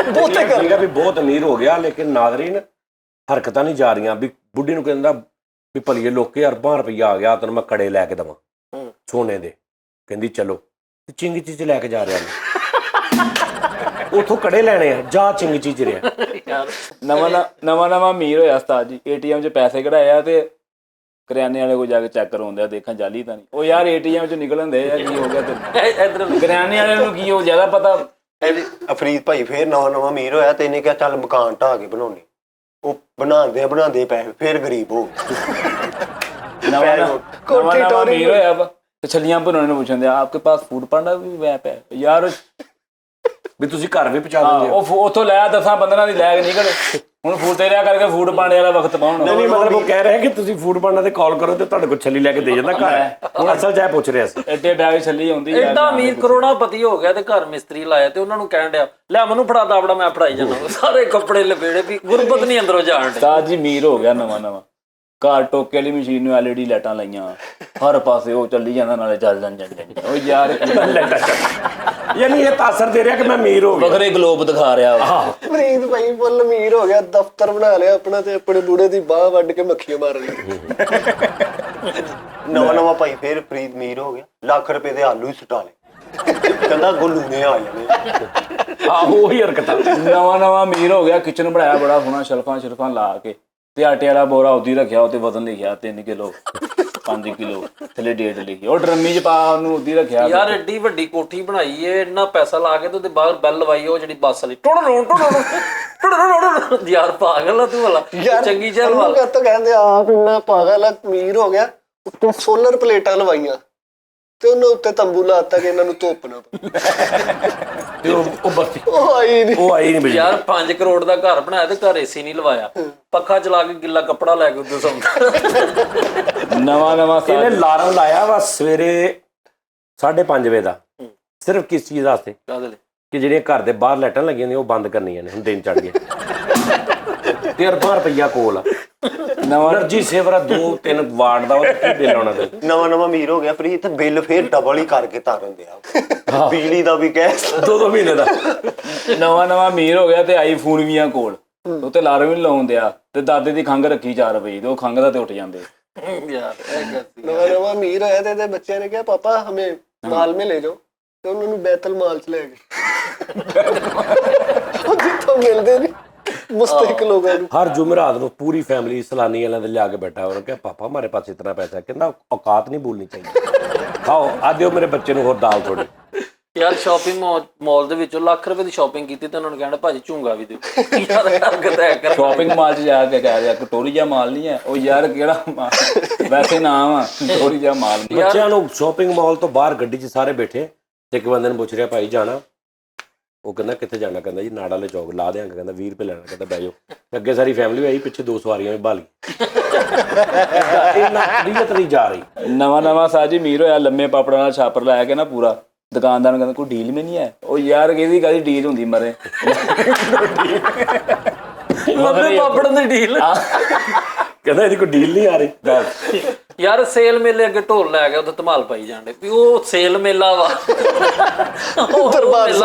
ਬਹੁਤੇ ਕਰੀਗਾ ਵੀ ਬਹੁਤ ਅਮੀਰ ਹੋ ਗਿਆ ਲੇਕਿਨ ਨਾਜ਼ਰੀਨ ਹਰਕਤਾਂ ਨਹੀਂ ਜਾ ਰਹੀਆਂ। ਵੀ ਬੁੱਢੀ ਨੂੰ ਕਹਿੰਦਾ ਵੀ ਭਲੀਏ ਲੋਕੇ ਅਰਬਾਂ ਰੁਪਈਆ ਆ ਗਿਆ, ਤੈਨੂੰ ਮੈਂ ਕੜੇ ਲੈ ਕੇ ਦਵਾਂ ਸੋਨੇ ਦੇ। ਕਹਿੰਦੀ ਚਲੋ ਤੇ ਚਿੰਗਚੀ ਚ ਲੈ ਕੇ ਜਾ ਰਿਹਾ ਉਥੋਂ ਕੜੇ ਲੈਣੇ ਆ, ਜਾ ਚਿੰਗਚੀ ਚ ਰਿਹਾ। ਨਵਾਂ ਅਮੀਰ ਹੋਇਆ ਉਸਤਾਦ ਜੀ, ATM 'ਚ ਪੈਸੇ ਕਢਾਇਆ ਤੇ ਕਰਿਆਨੇ ਵਾਲੇ ਕੋਲ ਜਾ ਕੇ ਚੈੱਕ ਕਰਾਉਂਦੇ ਆ, ਦੇਖਾਂ ਜਾਲੀ ਤਾਂ ਨਹੀਂ। ਉਹ ਯਾਰ ATM 'ਚ ਨਿਕਲਣ ਦੇ ਆ, ਕੀ ਹੋ ਗਿਆ ਤੈਨੂੰ? ਕਰਿਆਨੇ ਵਾਲੇ ਨੂੰ ਕੀ ਉਹ ਜ਼ਿਆਦਾ ਪਤਾ। ਅਫਰੀਦ ਭਾਈ ਫੇਰ ਨਵਾਂ ਅਮੀਰ ਹੋਇਆ ਤੇ ਇਹਨੇ ਕਿਹਾ ਚੱਲ ਮਕਾਨ ਢਾਹ ਕੇ ਬਣਾਉਣੀ। ਉਹ ਬਣਾਉਂਦੇ ਪੈਸੇ ਫੇਰ ਗਰੀਬ ਹੋ ਨਵਾਂ ਅਮੀਰ ਹੋਇਆ ਵਾ ਤੇ ਛੱਲੀਆਂ ਭੁੰਨਣ ਨੂੰ ਪੁੱਛਣ ਦੇ, ਆਪਕੇ ਪਾਸ ਫੂਡ ਪਾਂਡਾ ਵੀ ਵੈਪ ਹੈ ਯਾਰ? ਵੀ ਤੁਸੀਂ ਘਰ ਵੀ ਪਹੁੰਚਾ ਦਿੰਦੇ ਹੋ। ਉਹ ਉੱਥੋਂ ਲੈ 10-15 ਦੀ ਲੈ ਕੇ ਨਿਕਲ, ਹੁਣ ਫੂਡ ਤੇ ਰਿਹਾ ਕਰਕੇ ਫੂਡ ਪਾਂਡੇ ਵਾਲਾ ਵਕਤ ਪਾਉਣ। ਨਹੀਂ ਮਤਲਬ ਉਹ ਕਹਿ ਰਿਹਾ ਕਿ ਤੁਸੀਂ ਫੂਡ ਪਾਂਡਾ ਤੇ ਕਾਲ ਕਰੋ ਤੇ ਤੁਹਾਡੇ ਕੋਲ ਛੱਲੀ ਲੈ ਕੇ ਦੇ ਜਾਂਦਾ ਘਰ। ਹੁਣ ਅਸਲ ਚਾਹ ਪੁੱਛ ਰਿਹਾ ਸੀ ਐਡੇ ਬੈਗ ਛੱਲੀ ਆਉਂਦੀ ਯਾਰ। ਐਡਾ ਅਮੀਰ ਕਰੋੜਾਪਤੀ ਹੋ ਗਿਆ ਤੇ ਘਰ ਮਿਸਤਰੀ ਲਾਇਆ ਤੇ ਉਹਨਾਂ ਨੂੰ ਕਹਿਣ ਡਿਆ ਲੈ ਮੈਨੂੰ ਫੜਾ ਦਾਬੜਾ, ਮੈਂ ਫੜਾਈ ਜਾਂਦਾ। ਸਾਰੇ ਕੱਪੜੇ ਲਪੇੜੇ ਵੀ ਗੁਰਬਤ ਨਹੀਂ ਅੰਦਰੋਂ ਜਾਣ ਦੇ। ਉਸਤਾਦ ਜੀ ਅਮੀਰ ਹੋ ਗਿਆ ਨਵਾਂ ਘਰ ਟੋਕੇ ਵਾਲੀ ਮਸ਼ੀਨ ਨੂੰ LED ਲਾਈਟਾਂ ਲਾਈਆਂ, ਹਰ ਪਾਸੇ ਉਹ ਚੱਲੀ ਜਾਂਦਾ, ਨਾਲੇ ਚੱਲ ਜਾਂ ਉਹ ਯਾਰ ਯਾਨੀ ਇਹ ਤਾਸਰ ਦੇ ਰਿਹਾ ਕਿ ਮੈਂ ਅਮੀਰ ਹੋ ਗਿਆ। ਬਖਰੇ ਗਲੋਬ ਦਿਖਾ ਰਿਹਾ ਵਾ। ਫਰੀਦ ਭਾਈ ਫੁੱਲ ਅਮੀਰ ਹੋ ਗਿਆ, ਦਫ਼ਤਰ ਬਣਾ ਲਿਆ ਆਪਣਾ ਤੇ ਆਪਣੇ ਬੂੜੇ ਦੀ ਬਾਹ ਵੱਢ ਕੇ ਮੱਖੀਆਂ ਮਾਰ ਲਈ। ਨਵਾਂ ਭਾਈ ਫੇਰ ਫਰੀਦ ਅਮੀਰ ਹੋ ਗਿਆ, ਲੱਖ ਰੁਪਏ ਦੇ ਆਲੂ ਹੀ ਸੁਟਾ ਲਏ। ਕਹਿੰਦਾ ਗੁੱਲੂਨੇ ਆ ਜਾਣੇ। ਆਹੋ ਉਹੀ ਹਰਕਤਾਂ। ਨਵਾਂ ਅਮੀਰ ਹੋ ਗਿਆ, ਕਿਚਨ ਬਣਾਇਆ ਬੜਾ ਸੋਹਣਾ, ਸ਼ਲਫਾਂ ਲਾ ਕੇ, ਤੇ ਆਟੇ ਵਾਲਾ ਬੋਰਾ ਉਦੀ ਰੱਖਿਆ, ਉੱਤੇ ਵਜ਼ਨ ਲਿਖਿਆ 3 ਕਿਲੋ 5 ਕਿਲੋ, ਥੱਲੇ ਡੇਟ ਲਿਖੀ, ਉਹ ਡਰਮੀ 'ਚ ਪਾ ਉਹਨੂੰ ਉਦੀ ਰੱਖਿਆ। ਯਾਰ ਐਡੀ ਵੱਡੀ ਕੋਠੀ ਬਣਾਈ ਏ, ਇੰਨਾ ਪੈਸਾ ਲਾ ਕੇ ਤੇ ਉਹਦੇ ਬਾਹਰ ਬੈਲ ਲਵਾਈ, ਉਹ ਜਿਹੜੀ ਬੱਸ ਵਾਲੀ ਟੁੜ ਯਾਰ ਪਾਗਲ ਆ ਤੂੰ ਵਾਲਾ ਚੰਗੀ ਚੱਲ ਵਾਲ। ਕਹਤੋਂ ਕਹਿੰਦੇ ਆਪ ਇੰਨਾ ਪਾਗਲ ਆ, ਅਮੀਰ ਹੋ ਗਿਆ, ਉੱਤੋਂ ਸੋਲਰ ਪਲੇਟਾਂ ਲਵਾਈਆਂ ਤੇ ਉਹਨੇ ਉੱਤੇ ਤੰਬੂ ਲਾਤਾ ਕਿ ਇਹਨਾਂ ਨੂੰ ਧੁੱਪ ਨਾ ਪਵੇ। ਤੇ ਉਹ ਬੱਤੀ ਉਹ ਆਈ ਨਹੀਂ। ਉਹ ਆਈ ਨਹੀਂ ਬਿਜਲੀ। ਯਾਰ 5 ਕਰੋੜ ਦਾ ਘਰ ਬਣਾਇਆ ਤੇ ਘਰ ਏਸੀ ਨਹੀਂ ਲਵਾਇਆ, ਪੱਖਾ ਚਲਾ ਕੇ ਗਿੱਲਾ ਕੱਪੜਾ ਲੈ ਕੇ ਉੱਤੇ ਸੌਂਦਾ। ਨਵਾਂ ਇਹਨੇ ਅਲਾਰਮ ਲਾਇਆ ਵਾ ਸਵੇਰੇ 5:30 ਵਜੇ ਦਾ, ਸਿਰਫ ਕਿਸ ਚੀਜ਼ ਵਾਸਤੇ ਕਿ ਜਿਹੜੀਆਂ ਘਰ ਦੇ ਬਾਹਰ ਲਾਈਟਾਂ ਲੱਗੀਆਂ ਨੇ ਉਹ ਬੰਦ ਕਰਨੀਆਂ ਨੇ। ਹੁਣ ਦਿਨ ਚੜ ਗਏ ਤੇ ਅਰਬਾਂ ਰੁਪਈਆ ਕੋਲ ਆ। ਐਨਰਜੀ ਸੇਵਰ 2-3 ਵਾਟ ਦਾ, ਉਹ ਕੀ ਬਿੱਲ ਆਉਣਾ ਤੇ। ਨਵਾਂ ਅਮੀਰ ਹੋ ਗਿਆ ਫਰੀਦ, ਤੇ ਬਿੱਲ ਫੇਰ ਡਬਲ ਹੀ ਕਰਕੇ ਤਾਰਨ ਦਿਆ। ਬਿਜਲੀ ਦਾ ਵੀ ਕਹਿ 2 ਮਹੀਨੇ ਦਾ। ਨਵਾਂ ਅਮੀਰ ਹੋ ਗਿਆ ਤੇ ਆਈਫੋਨ ਵੀ ਆ ਕੋਲ, ਉੱਤੇ ਅਲਾਰਮ ਵੀ ਨੀ ਲਾਉਣ ਦਿਆ, ਤੇ ਦਾਦੇ ਦੀ ਖੰਘ ਰੱਖੀ 4 ਵਜੇ, ਤੇ ਉਹ ਖੰਘ ਦਾ ਤੇ ਉੱਠ ਜਾਂਦੇ। ਯਾਰ ਨਵਾਂ ਅਮੀਰ ਹੋਇਆ ਤੇ ਇਹਦੇ ਬੱਚਿਆਂ ਨੇ ਕਿਹਾ ਪਾਪਾ ਹਮੇ ਮਾਲ में ले जाओ, ਤੇ ਉਹਨਾਂ ਨੂੰ ਬੈਤਲ ਮਾਲ ਚ ਲੈ ਗਏ। ਉਹ ਜਿੱਥੋਂ ਮਿਲਦੇ ਨੇ ਮੁਸਤਹਿਕ ਲੋਕਾਂ ਨੂੰ। हर जुमेरात ਨੂੰ पूरी फैमिली सलानी वालों ने लिया के बैठा और क्या पापा हमारे पास इतना पैसा है, कहना औकात नहीं भूलनी चाहिए, खाओ आ दियो मेरे बच्चे ਨੂੰ ਹੋਰ ਦਾਲ ਥੋੜੀ। ਯਾਰ ਸ਼ਾਪਿੰਗ ਮਾਲ ਦੇ ਵਿੱਚੋਂ ਲੱਖ ਰੁਪਏ ਦੀ ਸ਼ਾਪਿੰਗ ਕੀਤੀ ਤੇ ਉਹਨਾਂ ਨੂੰ ਕਹਿੰਦਾ ਭਾਜੀ ਝੂੰਗਾ ਵੀ ਦਿਓ। ਯਾਰ ਹਰਕਤ ਹੈ ਕਰ। ਸ਼ਾਪਿੰਗ ਮਾਲ 'ਚ ਜਾ ਕੇ ਕਹਿ ਰਿਹਾ ਕਟੋਰੀ ਜਿਹਾ ਮਾਲ ਨਹੀਂ ਹੈ ਉਹ। ਯਾਰ ਕਿਹੜਾ ਮਾਲ, ਵੈਸੇ ਨਾਮ ਆ ਕਟੋਰੀ ਜਿਹਾ ਮਾਲ ਨਹੀਂ। ਬੱਚਿਆਂ ਨੂੰ ਸ਼ਾਪਿੰਗ ਮਾਲ ਤੋਂ ਬਾਹਰ ਗੱਡੀ 'ਚ ਸਾਰੇ ਬੈਠੇ ਤੇ ਇੱਕ ਬੰਦੇ ਨੂੰ ਪੁੱਛ ਰਿਹਾ ਭਾਈ ਜਾਣਾ, ਉਹ ਕਹਿੰਦਾ ਕਿੱਥੇ ਜਾਣਾ, ਕਹਿੰਦਾ ਜੀ ਨਾੜ ਵਾਲੇ ਚੌਕ ਲਾ ਦਿਆਂਗਾ, ਕਹਿੰਦਾ 20 ਰੁਪਏ ਲੈਣਾ, ਕਹਿੰਦਾ ਬਹਿ ਜਾਓ। ਅੱਗੇ ਸਾਰੀ ਫੈਮਿਲੀ ਆਈ, ਪਿੱਛੇ 2 ਸਵਾਰੀਆਂ ਵੀ ਭਾਲੀ। ਇੰਨਾ ਰੀਅਤ ਨਹੀਂ ਜਾ ਰਹੀ। ਨਵਾਂ ਸਾਜੀ ਅਮੀਰ ਹੋਇਆ, ਲੰਮੇ ਪਾਪੜਾਂ ਨਾਲ ਛਾਪਰ ਲਾਇਆ ਕੇ ਨਾ ਪੂਰਾ, ਦੁਕਾਨਦਾਰ ਨੂੰ ਕਹਿੰਦਾ ਕੋਈ ਡੀਲ ਮੇ ਨਹੀਂ ਹੈ। ਉਹ ਯਾਰ ਕਿਹਦੀ ਕਾਹਦੀ ਡੀਲ ਹੁੰਦੀ ਮਰੇ। ਲੰਬੇ ਪਾਪੜ ਦੀ ਡੀਲ। ਕਹਿੰਦਾ ਇਹਦੀ ਕੋਈ ਡੀਲ ਨਹੀਂ ਆ ਰਹੀ। ਯਾਰ ਸੇਲ ਮੇਲੇ ਅੱਗੇ ਢੋਲ ਲੈ ਗਿਆ, ਉੱਥੇ ਧਮਾਲ ਪਾਈ ਜਾਂਦੇ ਵੀ ਉਹ ਸੇਲ ਮੇਲਾ ਵਾ।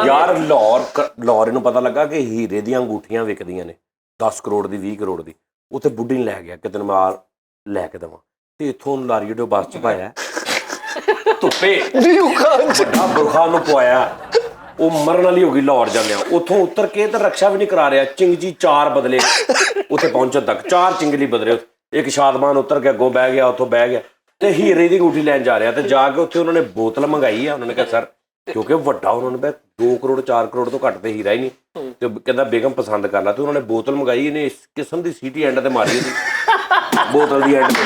ਯਾਰ ਲਾਹੌਰ ਨੂੰ ਪਤਾ ਲੱਗਾ ਕਿ ਹੀਰੇ ਦੀਆਂ ਅੰਗੂਠੀਆਂ ਵਿਕਦੀਆਂ ਨੇ 10 ਕਰੋੜ ਦੀ 20 ਕਰੋੜ ਦੀ। ਉੱਥੇ ਬੁੱਢੀ ਨੇ ਲੈ ਗਿਆ ਕਿਤੇ ਮਾਲ ਲੈ ਕੇ ਦੇਵਾਂ, ਤੇ ਇੱਥੋਂ ਲਾਰੀ ਜੋ ਬੱਸ ਚ ਪਾਇਆ ਧੁੱਪੇ ਵੱਡਾ ਬੁਰਖਾ ਨੂੰ ਪਵਾਇਆ, ਉਹ ਮਰਨ ਵਾਲੀ ਹੋ ਗਈ ਲਾਹੌਰ ਜਾਂਦਿਆਂ। ਉੱਥੋਂ ਉਤਰ ਕੇ ਤੇ ਰਕਸ਼ਾ ਵੀ ਨਹੀਂ ਕਰਾ ਰਿਹਾ, ਚਿੰਗਜੀ 4 ਬਦਲੇ ਉੱਥੇ ਪਹੁੰਚਣ ਤੱਕ, 4 ਚਿੰਗਲੀ ਬਦਲੇ। ਇੱਕ ਸ਼ਾਦਮਾਨ ਉਤਰ ਕੇ ਅੱਗੋਂ ਬਹਿ ਗਿਆ, ਉੱਥੋਂ ਬਹਿ ਗਿਆ ਤੇ ਹੀਰੇ ਦੀ ਅੰਗੂਠੀ ਲੈਣ ਜਾ ਰਿਹਾ। ਤੇ ਜਾ ਕੇ ਉੱਥੇ ਉਹਨਾਂ ਨੇ ਬੋਤਲ ਮੰਗਾਈ ਆ। ਉਹਨਾਂ ਨੇ ਕਿਹਾ ਸਰ, ਕਿਉਂਕਿ ਵੱਡਾ ਉਹਨਾਂ ਨੇ 2 ਕਰੋੜ 4 ਕਰੋੜ ਤੋਂ ਘੱਟ ਤੇ ਹੀਰਾ ਹੀ ਨਹੀਂ, ਤੇ ਕਹਿੰਦਾ ਬੇਗਮ ਪਸੰਦ ਕਰ ਲਾ। ਤੇ ਉਹਨਾਂ ਨੇ ਬੋਤਲ ਮੰਗਾਈ, ਇਹਨੇ ਇਸ ਕਿਸਮ ਦੀ ਸੀਟੀ ਐਂਡ ਤੇ ਮਾਰੀ ਉਹਦੀ ਬੋਤਲ ਦੀ ਐਂਡ ਤੇ।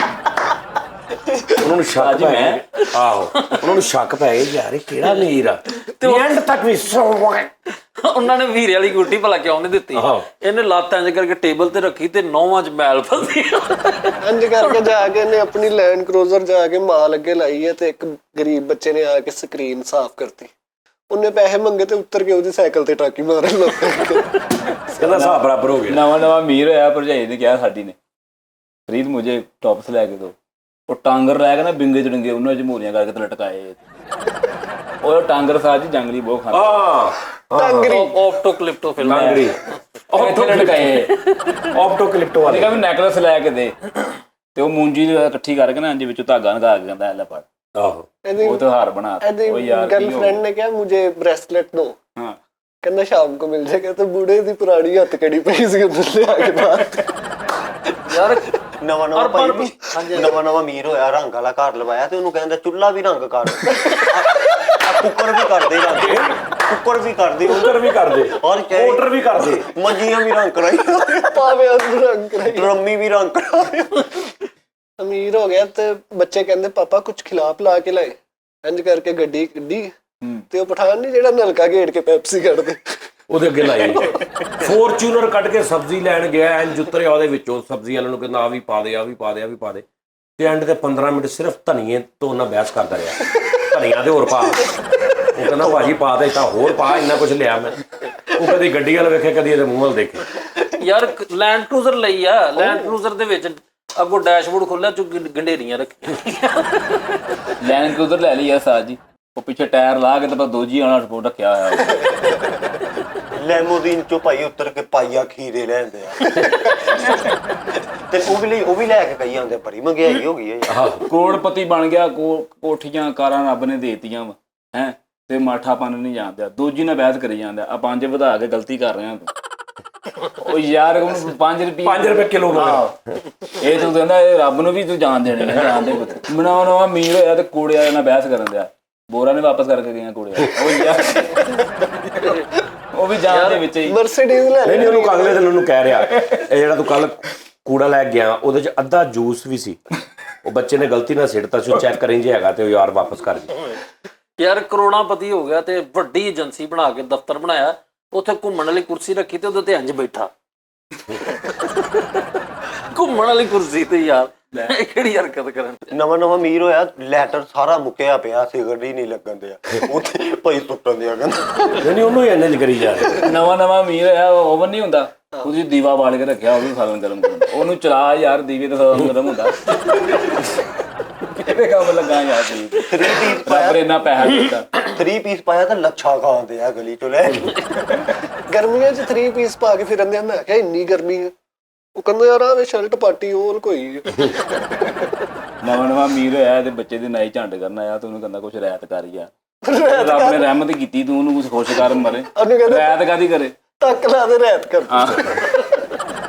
ਉਹਨਾਂ ਨੂੰ ਸ਼ੱਕ ਪੈ ਗਿਆ। ਆਹੋ ਉਹਨਾਂ ਨੂੰ ਸ਼ੱਕ ਪੈ ਗਿਆ ਯਾਰ ਇਹ ਕਿਹੜਾ ਅਮੀਰ ਆ, ਤੇ ਐਂਡ ਤੱਕ ਵੀ ਉਹਨਾਂ ਨੇ ਵੀਰੇ ਵਾਲੀ ਗੁੱਟੀ ਭਲਾ ਕਿਉਂ ਨਹੀਂ ਦਿੱਤੀ। ਇਹਨੇ ਲੱਤ ਇੰਜ ਕਰਕੇ ਟੇਬਲ ਤੇ ਰੱਖੀ ਤੇ ਨੌਵਾਂ 'ਚ ਮੈਲ ਫਸੀ। ਇੰਜ ਕਰਕੇ ਜਾ ਕੇ ਇਹਨੇ ਆਪਣੀ ਲੈਂਡ ਕਰੂਜ਼ਰ ਜਾ ਕੇ ਮਾਲ ਅੱਗੇ ਲਾਈ ਹੈ, ਤੇ ਇੱਕ ਗਰੀਬ ਬੱਚੇ ਨੇ ਆ ਕੇ ਸਕਰੀਨ ਸਾਫ਼ ਕਰਤੀ। ਉਹਨੇ ਪੈਸੇ ਮੰਗੇ ਤੇ ਉੱਤਰ ਕੇ ਉਹਦੀ ਸਾਈਕਲ ਤੇ ਟਾਕੀ ਮਾਰਨ ਲੱਗ ਪਿਆ। ਕਹਿੰਦਾ ਹਿਸਾਬ ਬਰਾਬਰ ਹੋ ਗਿਆ। ਨਵਾਂ ਅਮੀਰ ਹੋਇਆ, ਭਰਜਾਈ ਨੇ ਕਿਹਾ ਸਾਡੀ ਨੇ ਫਰੀਦ ਮੁਝੇ ਟੌਪਸ ਲੈ ਕੇ ਦੋ। ਉਹ ਟਾਂਗਰ ਲੈ ਕੇ ਨਾ ਬਿੰਗੇ ਚੜੰਗੇ ਉਹਨਾਂ ਚ ਮੋਰੀਆਂ ਕਰਕੇ ਤੇ ਲਟਕਾਏ। ਉਹ ਟਾਂਗਰ ਸਾਜ ਜੰਗਲੀ ਬਹੁਤ ਖਾਂਦਾ। ਟਾਂਗਰੀ ਆਫਟੋ ਕਲਿਪਟੋ ਫਿਲਮ ਟਾਂਗਰੀ ਆਫਟੋ ਲਟਕਾਏ, ਆਫਟੋ ਕਲਿਪਟੋ ਵਾਲੇ। ਕਹਿੰਦਾ ਨੈਕਲਸ ਲੈ ਕੇ ਦੇ, ਤੇ ਉਹ ਮੂੰਜੀ ਇਕੱਠੀ ਕਰਕੇ ਨਾ ਇੰਜ ਵਿੱਚੋਂ ਧਾਗਾ ਲਗਾ ਕੇ ਕਹਿੰਦਾ ਲੈ ਪੜ। ਆਹੋ ਉਹ ਤਾਂ ਹਾਰ ਬਣਾ ਉਹ ਯਾਰ ਗਰਲਫ੍ਰੈਂਡ ਨੇ ਕਿਹਾ ਮੁਝੇ ਬ੍ਰੈਸਲੇਟ ਦੋ। ਹਾਂ ਕਹਿੰਦਾ ਸ਼ਾਮ ਕੋ ਮਿਲ ਜਾਏਗਾ। ਤੇ ਬੂੜੇ ਦੀ ਪੁਰਾਣੀ ਹੱਥਕੜੀ ਪਈ ਸੀ ਉਹਨੇ ਲਿਆ ਕੇ ਬਾਤ। ਯਾਰ ਨਵਾਂ ਨਵਾਂ ਅਮੀਰ ਹੋਇਆ, ਰੰਗ ਵਾਲਾ ਘਰ ਲਵਾਇਆ, ਤੇ ਉਹਨੂੰ ਕਹਿੰਦਾ ਚੁੱਲਾ ਵੀ ਰੰਗ ਕਰ, ਕੁੱਕਰ ਵੀ ਕਰਦੇ ਰੰਗ, ਕੁੱਕਰ ਵੀ ਕਰਦੇ, ਉਧਰ ਵੀ ਕਰਦੇ, ਔਰ ਮੋਟਰ ਵੀ ਕਰਦੇ, ਮੰਜੀਆਂ ਵੀ ਰੰਗ ਕਰਾਈ, ਪਾਵੇ ਉਹਨੂੰ ਰੰਗ ਕਰਾਈ, ਡਰਮੀ ਵੀ ਰੰਗ ਕਰਾਈ। ਅਮੀਰ ਹੋ ਗਿਆ ਤੇ ਬੱਚੇ ਕਹਿੰਦੇ ਪਾਪਾ ਕੁਝ ਖਿਲਾ ਪਿਲਾ ਕੇ ਲਾਏ। ਇੰਜ ਕਰਕੇ ਗੱਡੀ ਕੱਢੀ ਤੇ ਉਹ ਪਠਾਨ ਨਹੀਂ ਜਿਹੜਾ ਨਲਕਾ ਗੇੜ ਕੇ ਪੈਪਸੀ ਕੱਢਦੇ, ਉਹਦੇ ਅੱਗੇ ਲਾਈ। ਫੋਰਚੂਨਰ ਕੱਢ ਕੇ ਸਬਜ਼ੀ ਲੈਣ ਗਿਆ, ਐਂ ਜੁੱਤਰਿਆ ਉਹਦੇ ਵਿੱਚੋਂ ਸਬਜ਼ੀ ਵਾਲਿਆਂ ਨੂੰ ਕਹਿੰਦਾ ਆ ਵੀ ਪਾ ਦੇ, ਆ ਵੀ ਪਾ ਦੇ, ਆ ਵੀ ਪਾ ਦੇ। ਤੇ ਐਂਡ ਤੇ 15 ਮਿੰਟ ਸਿਰਫ ਧਨੀਏ ਤੋਂ ਉਹਨਾਂ ਬਹਿਸ ਕਰਦਾ ਰਿਹਾ, ਧਨੀਆ ਤੇ ਹੋਰ ਪਾ। ਉਹ ਕਹਿੰਦਾ ਭਾਜੀ ਪਾ ਦੇ ਤਾਂ ਹੋਰ ਪਾ, ਇੰਨਾ ਕੁਝ ਲਿਆ ਮੈਂ। ਉਹ ਕਦੀ ਗੱਡੀ ਵੱਲ ਵੇਖੇ, ਕਦੀ ਇਹਦੇ ਮੂੰਹ ਵੱਲ ਦੇਖੇ। ਯਾਰ ਲੈਂਡ ਕਰੂਜ਼ਰ ਲਈ ਆ, ਲੈਂਡ ਕਰੂਜ਼ਰ ਦੇ ਵਿੱਚ ਅੱਗੋਂ ਡੈਸ਼ਬੋਰਡ ਖੋਲਿਆ ਚੁ ਗੰਢੇਰੀਆਂ ਰੱਖੀਆਂ। ਲੈਣ ਕੇ ਉਧਰ ਲੈ ਲਈ ਆ ਸਾਜ ਜੀ, ਉਹ ਪਿੱਛੇ ਟਾਇਰ ਲਾ ਕੇ ਤੇ ਬਸ ਦੋਜੀ ਵਾਲਾ ਸਪੋਰਟ ਰੱਖਿਆ ਹੋਇਆ। ਲੈਮੋਦੀਨ ਚੋਂ ਭਾਈ ਉਤਰ ਕੇ ਪਾਈਆ ਖੀਰੇ ਲੈਂਦੇ ਆ ਤੇ ਉਹ ਵੀ ਲੈ ਕੇ ਕਹੀ ਜਾਂਦੇ ਬੜੀ ਮਹਿੰਗਾਈ ਹੋ ਗਈ ਹੈ ਯਾਰ। ਕਰੋੜਪਤੀ ਬਣ ਗਿਆ, ਕੋਠੀਆਂ ਕਾਰਾਂ ਰੱਬ ਨੇ ਦੇਤੀਆਂ ਵਾ ਹੈ, ਤੇ ਮਾਠਾ ਪੰਨ ਨਹੀਂ ਜਾਣਦਾ, ਦੋਜੀ ਨਾਲ ਬਹਿਸ ਕਰੀ ਜਾਂਦਾ ਆ 5 ਵਧਾ ਕੇ ਗਲਤੀ ਕਰ ਰਿਹਾ ਤੂੰ। ਉਹ ਯਾਰ 5 ਰੁਪਏ ਕਿਲੋ ਇਹ ਤੂੰ ਕਹਿੰਦਾ ਇਹ ਰੱਬ ਨੂੰ ਵੀ ਤੂੰ ਜਾਣ ਦੇਣੇ ਨੇ, ਜਾਣ ਦੇ ਬਣਾਉਣ ਨਵਾਂ ਅਮੀਰ ਹੋਇਆ ਤੇ ਕੂੜੇ ਵਾਲੇ ਨਾਲ ਬਹਿਸ ਕਰਨ ਦਿਆ। ਬੋਰਾ ਨੇ ਵਾਪਸ ਕਰਕੇ ਗਈਆਂ ਕੂੜੇ ਉਹ ਯਾਰ, ਉਹ ਵੀ ਜਾਣ ਦੇ ਵਿੱਚ ਹੀ ਮਰਸੀਡੀਜ਼ ਲੈ ਨਹੀਂ ਉਹਨੂੰ ਅਗਲੇ ਦਿਨ ਉਹਨੂੰ ਕਹਿ ਰਿਹਾ ਇਹ ਜਿਹੜਾ ਤੂੰ ਕੱਲ ਕੂੜਾ ਲੈ ਕੇ ਗਿਆ ਉਹਦੇ ਚ ਅੱਧਾ ਜੂਸ ਵੀ ਸੀ, ਉਹ ਬੱਚੇ ਨੇ ਗਲਤੀ ਨਾਲ ਸਿੱਟਤਾ ਸੀ, ਚੈੱਕ ਕਰੀ ਜੇ ਹੈਗਾ ਤੇ ਉਹ ਯਾਰ ਵਾਪਸ ਕਰ ਜੀ। ਯਾਰ ਕਰੋੜਾਪਤੀ ਹੋ ਗਿਆ ਤੇ ਵੱਡੀ ਏਜੰਸੀ ਬਣਾ ਕੇ ਦਫ਼ਤਰ ਬਣਾਇਆ, ਉੱਥੇ ਘੁੰਮਣ ਵਾਲੀ ਕੁਰਸੀ ਰੱਖੀ ਤੇ ਉਹਦੇ ਤੇ ਇੰਜ ਬੈਠਾ ਘੁੰਮਣ ਵਾਲੀ ਕੁਰਸੀ ਤੇ। ਯਾਰ ਕਿਹੜੀ ਹਰਕਤ ਕਰਨ। ਨਵਾਂ ਅਮੀਰ ਹੋਇਆ, ਲੈਟਰ ਸਾਰਾ ਮੁੱਕਿਆ ਪਿਆ, ਸਿਗਰਟ ਹੀ ਨਹੀਂ ਲੱਗਣ ਦਿਆ, ਉੱਥੇ ਭਾਈ ਸੁੱਟਣ ਦਿਆ ਕਹਿੰਦਾ। ਨਹੀਂ ਉਹਨੂੰ ਹੀ ਇੰਨੇ ਕਰੀ ਜਾ ਰਿਹਾ। ਨਵਾਂ ਅਮੀਰ ਹੋਇਆ, ਓਵਨ ਨਹੀਂ ਹੁੰਦਾ, ਉਹਦੀ ਦੀਵਾ ਬਾਲ ਕੇ ਰੱਖਿਆ, ਉਹ ਵੀ ਸਾਲਨ ਗਰਮ ਕਰਦਾ, ਉਹਨੂੰ ਚਲਾ ਯਾਰ ਦੀਵੇ ਤੇ ਸਾਲਨ ਗਰਮ ਹੁੰਦਾ। ਕਿਹੜੇ ਕੰਮ ਲੱਗਾ ਯਾਰ ਜੀ, 3 ਪੀਸ ਰੱਬ ਨੇ ਇੰਨਾ ਪੈਸਾ ਦਿੱਤਾ। 3 ਪੀਸ ਪਾਇਆ ਤਾਂ ਲੱਛਾ ਖਾਂਦੇ ਆ ਗਲੀ ਚੋਂ ਲੈ ਕੇ। ਗਰਮੀਆਂ 'ਚ 3 ਪੀਸ ਪਾ ਕੇ ਫਿਰਨ ਦੇ, ਮੈਂ ਕਿਹਾ ਇੰਨੀ ਗਰਮੀ ਹੈ, ਉਹ ਕਹਿੰਦਾ ਯਾਰ ਆਹ ਸ਼ਰਟ ਪਾਟੀ ਹੋਰ ਕੋਈ। ਨਵਾਂ ਅਮੀਰ ਹੋਇਆ ਤੇ ਬੱਚੇ ਦੇ ਨਾਈ ਝੰਡ ਕਰਨਾ ਆ, ਤੂੰ ਉਹਨੂੰ ਕਹਿੰਦਾ ਕੁਛ ਰਹਿਤ ਕਰ ਯਾਰ, ਰੱਬ ਨੇ ਰਹਿਮਤ ਕੀਤੀ, ਤੂੰ ਉਹਨੂੰ ਕੁਛ ਖੁਸ਼ ਕਰ ਮਰੇ, ਉਹਨੂੰ ਕਹਿੰਦਾ ਰਹਿਤ ਕਾਦੀ ਕਰੇ, ਤੱਕ ਲਾ ਦੇ ਰਹਿਤ ਕਰ।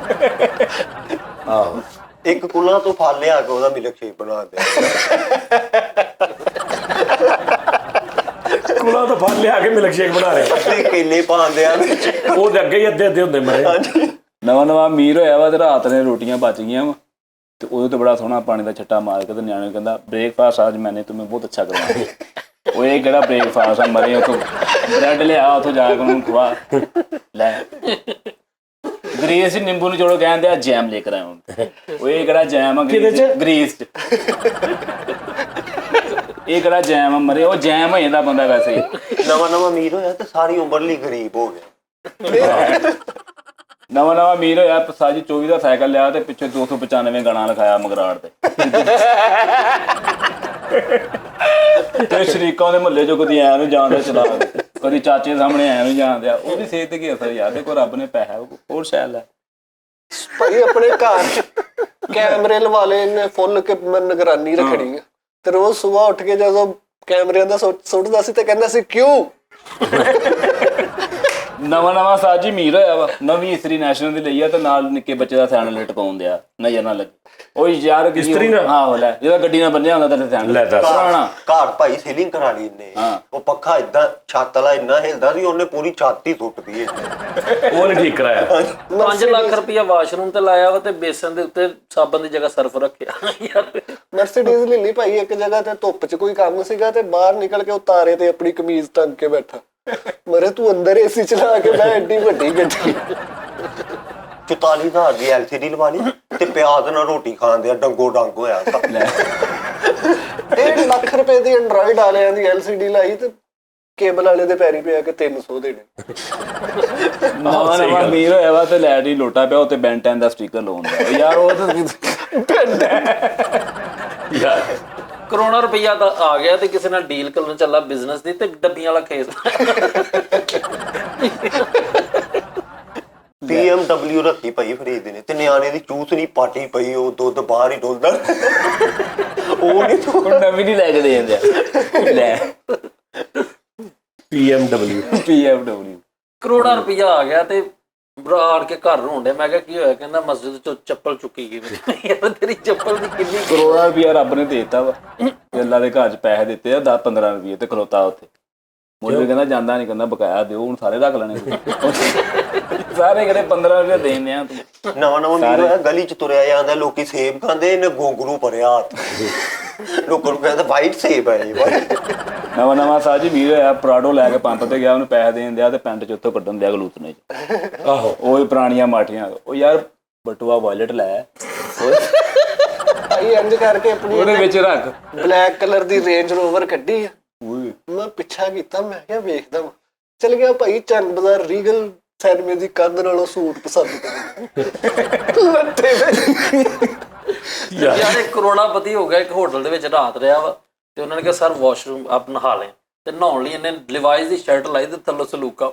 ਆਹੋ ਇੱਕ ਕੁੱਲਾ ਤੋਂ ਫਲ ਲਿਆ ਕੇ ਉਹਦਾ ਮਿਲਕ ਸ਼ੇਕ ਬਣਾ ਦੇ। ਕੁਲਾ ਤਾਂ ਫਲ ਲਿਆ ਕੇ ਮਿਲਕ ਸ਼ੇਕ ਬਣਾ ਰਿਹਾ, ਤੇ ਕੇਲੇ ਪਾਉਂਦੇ ਆ ਵਿੱਚ। ਉਹਦੇ ਅੱਗੇ ਹੀ ਅੱਧੇ ਹੁੰਦੇ ਮਰੇ। ਨਵਾਂ ਅਮੀਰ ਹੋਇਆ ਵਾ ਤੇ ਰਾਤ ਨੇ ਰੋਟੀਆਂ ਬਚ ਗਈਆਂ ਵਾ ਤੇ ਉਹਦੇ ਤੇ ਬੜਾ ਸੋਹਣਾ ਪਾਣੀ ਦਾ ਛੱਟਾ ਮਾਰ ਕੇ ਤੇ ਨਿਆਣੇ ਨੂੰ ਕਹਿੰਦਾ ਬ੍ਰੇਕਫਾਸਟ ਅੱਜ ਮੈਨੇ तुम्हें ਬਹੁਤ ਅੱਛਾ ਕਰਵਾਇਆ। ਉਹ ਇਹ ਕਿਹੜਾ ਬ੍ਰੇਕਫਾਸਟ ਆ, ਮਰੇ ਉੱਥੋਂ ਬ੍ਰੈਡ ਲਿਆ, ਉੱਥੋਂ ਜਾ ਕੇ ਉਹਨੂੰ ਖਵਾ ਲੈ ਗ੍ਰੀਸ ਨਿੰਬੂ ਨੂੰ ਜੋੜੋ ਕਹਿੰਦੇ ਆ ਜੈਮ ਲੈ ਕੇ ਆਇਆ ਹੁਣ। ਉਹ ਇਹ ਕਿਹੜਾ ਜੈਮ ਆ ਗ੍ਰੀਸ ਚ, ਇਹ ਕਿਹੜਾ ਜੈਮ ਆ ਮਰੇ, ਉਹ ਜੈਮ ਹੋ ਜਾਂਦਾ ਬੰਦਾ ਵੈਸੇ ਹੀ। ਨਵਾਂ ਅਮੀਰ ਹੋਇਆ ਤੇ ਸਾਰੀ ਉਮਰ ਲਈ ਗਰੀਬ ਹੋ ਗਿਆ। ਨਵਾਂ ਅਮੀਰ ਹੋਇਆ, ਸਾਜੀ 24 ਦਾ ਸਾਈਕਲ ਲਿਆ ਤੇ ਪਿੱਛੇ 295 ਗਾਣਾ ਲਿਖਾਇਆ ਮਗਰਾੜ ਤੇ ਸ਼ਰੀਕਾਂ ਦੇ ਮੁਹੱਲੇ ਚੋਂ ਕਦੀ ਐ ਨੂੰ ਜਾਣਦਾ ਚਲਾ, ਕਦੀ ਚਾਚੇ ਸਾਹਮਣੇ ਐ ਨੂੰ ਜਾਣਦੇ ਆ, ਉਹਦੀ ਸਿਹਤ ਤੇ ਕੀ ਅਸਰ ਯਾਰ, ਦੇਖੋ ਰੱਬ ਨੇ ਪੈਸਾ ਹੋਰ ਸ਼ੈਲ ਹੈ ਭਾਈ ਆਪਣੇ ਘਰ 'ਚ ਕੈਮਰੇ ਲਵਾ ਲਏ ਨੇ ਫੁੱਲ ਕੇ ਨਿਗਰਾਨੀ ਰੱਖਣੀ ਹੈ, ਤੇ ਰੋਜ਼ ਸਵੇਰ ਉੱਠ ਕੇ ਜਦੋਂ ਕੈਮਰਿਆਂ ਦਾ ਸੁੱਟਦਾ ਸੀ ਤੇ ਕਹਿੰਦਾ ਸੀ ਕਿਉਂ। ਨਵਾਂ ਸਾਜੀ ਅਮੀਰ ਹੋਇਆ ਵਾ, ਨਵੀਂ ਇਸਤਰੀ ਨੈਸ਼ਨਲ ਦੀ ਲਈ ਆ ਤੇ ਨਾਲ ਨਿੱਕੇ ਬੱਚੇ ਦਾ ਸੈਂਡਲ ਲਟਕਾਉਣ ਦਿਆ, ਨਜ਼ਰ ਨਾ ਲੱਗੇ। ਉਹ ਯਾਰ ਇਸਤਰੀ ਨਾਲ? ਹਾਂ ਲੈ, ਜਿਹਦਾ ਗੱਡੀ ਨਾਲ ਬੰਨਿਆ ਹੁੰਦਾ ਤੇ ਸੈਂਡਲ ਲੈ ਦੱਸ। ਪੁਰਾਣਾ ਘਰ ਭਾਈ ਸੀਲਿੰਗ ਕਰਾ ਲਈ ਇਹਨੇ, ਉਹ ਪੱਖਾ ਏਦਾਂ ਛੱਤ ਵਾਲਾ ਇੰਨਾ ਹਿਲਦਾ ਸੀ, ਉਹਨੇ ਪੂਰੀ ਛੱਤ ਹੀ ਸੁੱਟਦੀ ਹੈ। ਉਹਨੇ ਠੀਕ ਕਰਾਇਆ। 5 ਲੱਖ ਰੁਪਇਆ ਵਾਸ਼ਰੂਮ ਤੇ ਲਾਇਆ ਵਾ ਤੇ ਬੇਸਨ ਦੇ ਉੱਤੇ ਸਾਬਣ ਦੀ ਜਗ੍ਹਾ ਸਰਫ ਰੱਖਿਆ। ਯਾਰ ਮਰਸੀਡੀਜ਼ ਲੈ ਲਈ ਭਾਈ ਇੱਕ ਜਗ੍ਹਾ ਤੇ, ਧੁੱਪ 'ਚ ਕੋਈ ਕੰਮ ਸੀਗਾ ਤੇ ਬਾਹਰ ਨਿਕਲ ਕੇ ਉਤਾਰੇ ਤੇ ਆਪਣੀ ਕਮੀਜ਼ ਟੰਗ ਕੇ ਬੈਠਾ। ਮਰੇ ਤੂੰ ਅੰਦਰ ਏਸੀ ਚਲਾ ਕੇ ਬੈ, ਐਡੀ ਵੱਡੀ ਗੱਡੀ। 44,000 ਦੀ LCD ਲਵਾ ਲਈ ਤੇ ਪਿਆਜ਼ ਨਾਲ ਰੋਟੀ ਖਾਂਦੇ ਆ, ਡੰਗੋ ਡੰਗ ਹੋਇਆ। 1.5 ਲੱਖ ਰੁਪਏ ਦੀ ਐਂਡਰਾਇਡ ਵਾਲਿਆਂ ਦੀ LCD ਲਾਈ ਤੇ ਕੇਬਲ ਵਾਲੇ ਦੇ ਪੈਰੀ ਪਿਆ ਕੇ 300 ਦੇਣੇ। ਨਵਾਂ ਅਮੀਰ ਹੋਇਆ ਵਾ ਤੇ ਲੈਟ ਹੀ ਲੋਟਾ ਪਿਆ, ਉੱਤੇ ਬੈਨ 10 ਦਾ ਸਟicker ਲਾਉਂਦਾ ਯਾਰ, ਉਹ ਤਾਂ ਯਾਰ ਕਰੋੜਾਂ ਰੁਪਈਆ ਤਾਂ ਆ ਗਿਆ ਤੇ ਕਿਸੇ ਨਾਲ ਡੀਲ ਕਰਨ ਚੱਲਾ ਬਿਜ਼ਨਸ ਦੀ ਤੇ ਡੱਬੀਆਂ ਵਾਲਾ ਖੇਸ। BMW ਰੱਖੀ ਪਈ ਫਰੀਦ ਨੇ ਤੇ ਨਿਆਣੇ ਦੀ ਚੂਸਣੀ ਪਾਟੀ ਪਈ, ਉਹ ਦੁੱਧ ਬਾਹਰ ਹੀ ਡੁੱਲਦਾ। ਉਹ ਨਹੀਂ ਤੂੰ ਨਵੀਂ ਨਹੀਂ ਲੈ ਕੇ ਦੇ ਜਾਂਦੇ ਲੈ BMW ਕਰੋੜਾਂ ਰੁਪਈਆ ਆ ਗਿਆ ਤੇ ਬਰਾੜ ਕੇ ਘਰ ਰੋਂਡੇ। ਮੈਂ ਕਿਹਾ ਕੀ ਹੋਇਆ? ਕਹਿੰਦਾ ਮਸਜਿਦ ਚੋਂ ਚੱਪਲ ਚੁੱਕੀ ਗਈ। ਯਾਰ ਤੇਰੀ ਚੱਪਲ ਦੀ ਕਿੰਨੀ ਕਰੋੜਾਂ ਰੁਪਇਆ ਰੱਬ ਨੇ ਦੇਤਾ ਵਾ, ਅੱਲਾ ਦੇ ਘਰ ਚ ਪੈਸੇ ਦਿੱਤੇ ਆ 10-15 ਰੁਪਏ ਤੇ ਖਲੋਤਾ ਉੱਥੇ। ਮੁੰਡੇ ਕਹਿੰਦਾ ਜਾਂਦਾ ਨਹੀਂ, ਕਹਿੰਦਾ ਬਕਾਇਆ ਦਿਓ, ਹੁਣ ਸਾਰੇ ਰੱਖ ਲੈਣੇ ਸਾਰੇ ਕਿਹੜੇ 15 ਰੁਪਏ ਦੇਣੇ ਆ ਤੂੰ। ਨਵਾਂ ਅਮੀਰ ਹੋਇਆ, ਗਲੀ ਚ ਤੁਰਿਆ ਜਾਂਦਾ, ਲੋਕੀ ਸੇਬ ਖਾਂਦੇ, ਇਹਨੇ ਗੋਂਗਰੂ ਭਰਿਆ ਹੱਥ। ਲੋਕਾਂ ਨੂੰ ਕਹਿੰਦਾ ਵਾਈਟ ਸੇਬ ਹੈ ਇਹ। ਨਵਾਂ ਸਾਜੀ ਅਮੀਰ ਹੋਇਆ, ਪ੍ਰਾਡੋ ਲੈ ਕੇ ਪੰਪ ਤੇ ਗਿਆ, ਉਹਨੂੰ ਪੈਸੇ ਦੇਣ ਦਿਆ ਤੇ ਪੈਂਟ ਚ ਉੱਥੋਂ ਕੱਢਣ ਦਿਆ ਗਲੂਤਨੇ ਚ। ਆਹੋ ਉਹ ਹੀ ਪੁਰਾਣੀਆਂ ਮਾਠੀਆਂ। ਉਹ ਯਾਰ ਬਟੂਆ ਵਾਇਲਟ ਲੈ ਭਾਈ ਇੰਜ ਕਰਕੇ ਆਪਣੀ ਉਹਦੇ ਵਿੱਚ ਰੱਖ। ਬਲੈਕ ਕਲਰ ਦੀ ਰੇਂਜ ਰੋਵਰ ਕੱਢੀ ਆ, ਮੈਂ ਪਿੱਛਾ ਕੀਤਾ, ਮੈਂ ਕਿਹਾ ਵੇਖਦਾ ਵਾ। ਚਲ ਗਿਆ ਭਾਈ ਚੰਨ ਬਾਜ਼ਾਰ ਰੀਗਲ ਸੈਨਮੇ ਦੀ ਕੰਧ ਨਾਲੋਂ ਸੂਟ ਪਸੰਦ ਕਰ ਲੱਤੇ ਯਾਰ ਇੱਕ ਕਰੋੜਾਪਤੀ ਹੋ ਗਿਆ, ਇੱਕ ਹੋਟਲ ਦੇ ਵਿੱਚ ਰਾਤ ਰਿਹਾ ਵਾ ਤੇ ਉਹਨਾਂ ਨੇ ਕਿਹਾ ਸਰ ਵਾਸ਼ਰੂਮ ਆਪ ਨਹਾ ਲੈ, ਤੇ ਨਹਾਉਣ ਲਈ ਇਹਨੇ ਲਿਵਾਈਸ ਦੀ ਸ਼ਰਟ ਲਾਈ ਤੇ ਥੱਲੋਂ ਸਲੂਕਾ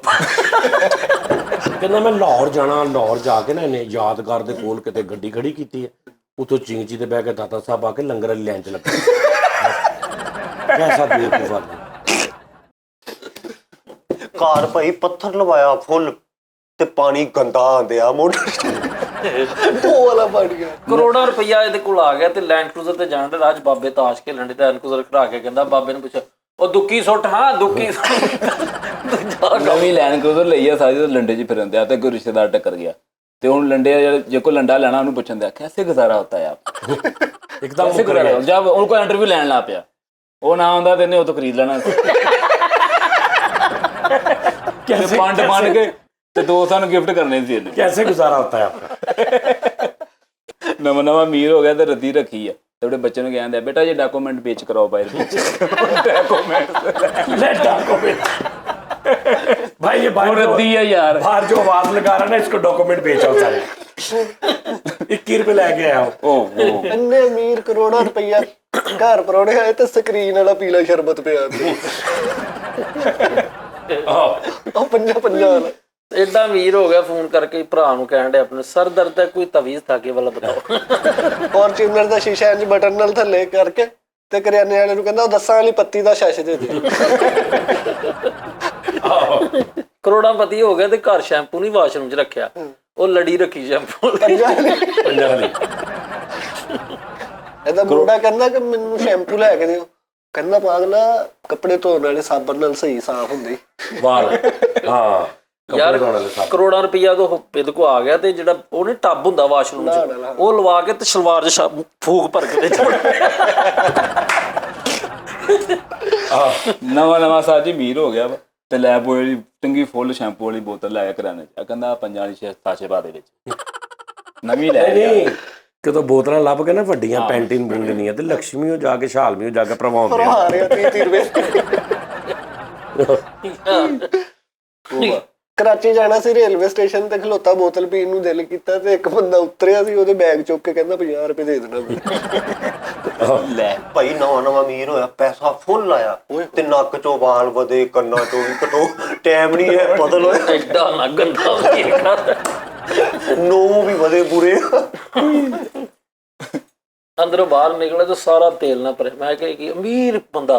ਕਹਿੰਦਾ ਮੈਂ ਲਾਹੌਰ ਜਾਣਾ, ਲਾਹੌਰ ਜਾ ਕੇ ਨਾ ਇਹਨੇ ਯਾਦਗਾਰ ਦੇ ਕੋਲ ਕਿਤੇ ਗੱਡੀ ਖੜੀ ਕੀਤੀ ਹੈ, ਉਤੋਂ ਚਿੰਗਚੀ ਤੇ ਬਹਿ ਕੇ ਦਾਤਾ ਸਾਹਿਬ ਆ ਕੇ ਲੰਗਰ ਵਾਲੀ ਲਾਈਨ 'ਚ ਲੱਗਾ। ਕੈਸਾ ਬੇਵਕੂਫ ਆਦਮੀ। ਘਰ ਭਾਈ ਪੱਥਰ ਲਵਾਇਆ ਫੁੱਲ ਤੇ ਪਾਣੀ ਗੰਦਾ ਆਂਦਿਆ ਮੋਟਰ ਉਹ ਵਾਲਾ ਬਣ ਗਿਆ। ਕਰੋੜਾਂ ਰੁਪਈਆ ਇਹਦੇ ਕੋਲ ਆ ਗਿਆ ਤੇ ਲੈਂਡ ਕਰੂਜ਼ਰ ਤੇ ਜਾਣ ਦੇ ਰਾਜ ਬਾਬੇ ਤਾਸ਼ ਖੇਲਣ ਦੇ, ਲੈਂਡ ਕਰੂਜ਼ਰ ਖੜਾ ਕੇ ਕਹਿੰਦਾ ਬਾਬੇ ਨੂੰ ਪੁੱਛਿਆ ਉਹ ਦੁੱਕੀ ਸੁੱਟ, ਹਾਂ ਦੁੱਕੀ ਨਵੀਂ ਲੈਣ ਕਰੂਜ਼ਰ ਲਈ ਆ ਸਾਰੀ, ਲੰਡੇ 'ਚ ਫਿਰਨ ਦਿਆ ਤੇ ਕੋਈ ਰਿਸ਼ਤੇਦਾਰ ਟੱਕਰ ਗਿਆ ਤੇ ਹੁਣ ਲੰਡੇ ਜੇ ਕੋਈ ਲੰਡਾ ਲੈਣਾ ਉਹਨੂੰ ਪੁੱਛਣ ਦਿਆ ਕੈਸੇ ਗੁਜ਼ਾਰਾ ਹੁੰਦਾ ਹੈ ਆਪ ਇੱਕਦਮ कैसे ਮੁੱਕਰ करा ਗਿਆ। जब उनको इंटरव्यू लैन ला पिया वो ना आंदा ते ने तो खरीद लेना कैसे पंड बन के ते दोस्तां नु गिफ्ट करने सी इन्हें कैसे गुजारा होता है आपका? नवा नवा अमीर हो गया ते रद्दी रखी है ते बड़े बच्चे ने कहंदा बेटा ये डॉक्यूमेंट पेश कराओ बाहर डॉक्यूमेंट ले डॉक्यूमेंट भाई, ये बाहर रद्दी है यार, बाहर जो आवाज लगा रहा है ना, इसको डॉक्यूमेंट बेचो सारे। 21 रुपए लेके आया हो। ओ ਇੰਨੇ ਅਮੀਰ ਕਰੋੜਾਂ ਰੁਪਈਆ ਘਰ ਪਰੋੜੇ ਆਏ ਤੇ ਸਕਰੀਨ ਵਾਲਾ ਪੀਲਾ ਸ਼ਰਬਤ ਪਿਆ ਉਹ ਪੰਜਾਂ ਵਾਲਾ। ਏਡਾ ਅਮੀਰ ਹੋ ਗਿਆ, ਫੋਨ ਕਰਕੇ ਭਰਾ ਨੂੰ ਕਹਿਣ ਡਿਆ ਆਪਣੇ ਸਰ ਦਰਦ ਹੈ ਕੋਈ ਤਵੀਜ਼ ਤਾਕੇ ਵਾਲਾ ਬਤਾਓ। ਫੋਰਚੂਨਰ ਦਾ ਸ਼ੀਸ਼ਾ ਇੰਜ ਬਟਨ ਨਾਲ ਥੱਲੇ ਕਰਕੇ ਤੇ ਕਰਿਆਨੇ ਵਾਲੇ ਨੂੰ ਕਹਿੰਦਾ ਉਹ 10 ਵਾਲੀ ਪੱਤੀ ਦਾ ਸ਼ੈਸ਼ ਦੇ ਦੇ। ਕਰੋੜਾਪਤੀ ਹੋ ਗਿਆ ਤੇ ਘਰ ਸ਼ੈਂਪੂ ਨਹੀਂ ਵਾਸ਼ਰੂਮ 'ਚ ਰੱਖਿਆ, ਉਹ ਲੜੀ ਰੱਖੀ ਸ਼ੈਂਪੂ ਲਈ। ਇਹਦਾ ਮੁੰਡਾ ਕਹਿੰਦਾ ਕਿ ਮੈਨੂੰ ਸ਼ੈਂਪੂ ਲੈ ਕੇ ਦਿਓ, ਕਹਿੰਦਾ ਪਾਗਲਾ ਕੱਪੜੇ ਧੋਣ ਵਾਲੇ ਸਾਬਣ ਨਾਲ ਸਹੀ ਸਾਫ਼ ਹੁੰਦੀ। ਵਾਲ ਹਾਂ ਯਾਰ ਕਰੋੜਾਂ ਰੁਪਈਆ ਤੋਂ ਇਹਦੇ ਕੋ ਆ ਗਿਆ ਤੇ ਜਿਹੜਾ ਉਹਨੇ ਟੱਬ ਹੁੰਦਾ ਵਾਸ਼ਰੂਮ 'ਚ ਉਹ ਲਵਾ ਕੇ ਤੇ ਸਲਵਾਰ 'ਚ ਫੂਕ ਭਰ ਕੇ ਵਿੱਚ नवा नवा साज जी अमीर हो गया वा ते लैब वाली चंगी फुल शैंपू वाली बोतल लाया कराने च कहंदा ਪੰਜਾਂ ਵਾਲੀ ਤਾਸ਼ੇ ਪਾ ਦੇ ਵਿੱਚ ਨਵੀਂ ਲੈ ਲਿਆ ਕਿਦੋਂ ਬੋਤਲਾਂ ਲੱਭ ਕੇ ਨਾ ਵੱਡੀਆਂ ਪੈਂਟੀਨ ਬੁੰਗਣੀਆਂ ਤੇ ਲక్ష్ਮੀ ਉਹ ਜਾ ਕੇ ਸ਼ਾਲਮੀ ਉਹ ਜਾ ਕੇ ਪ੍ਰਵਾਉਂਦੇ ਆ ਰਿਹਾ 30 ਰੁਪਏ। ਕਰਾਚੀ ਜਾਣਾ ਸੀ, ਰੇਲਵੇ ਸਟੇਸ਼ਨ ਤੇ ਖਲੋਤਾ, ਬੋਤਲ ਪੀਣ ਨੂੰ ਦਿਲ ਕੀਤਾ ਤੇ ਇੱਕ ਬੰਦਾ ਉਤਰਿਆ ਸੀ, ਉਹਦੇ ਬੈਗ ਚੁੱਕ ਕੇ ਕਹਿੰਦਾ 50 ਰੁਪਏ ਦੇ ਦੇਣਾ। ਲੈ ਭਾਈ ਨਵਾਂ ਅਮੀਰ ਹੋਇਆ, ਪੈਸਾ ਫੁੱਲ ਆਇਆ ਤੇ ਨੱਕ ਚੋਂ ਵਾਲ ਵਧੇ, ਕੰਨਾਂ ਚੋਂ ਵੀ ਕਟੋ, ਟਾਈਮ ਨਹੀਂ ਹੈ ਬਦਲ ਹੋਇਆ, ਐਡਾ ਨਾ ਗੰਦਾ ਨੋ ਵੀ ਵਧੇ ਬੁਰੇ। ਅੰਦਰੋਂ ਬਾਹਰ ਨਿਕਲੇ ਤਾਂ ਸਾਰਾ ਤੇਲ ਨਾ ਭਰੇ। ਮੈਂ ਕਿਹਾ ਕਿ ਅਮੀਰ ਬੰਦਾ,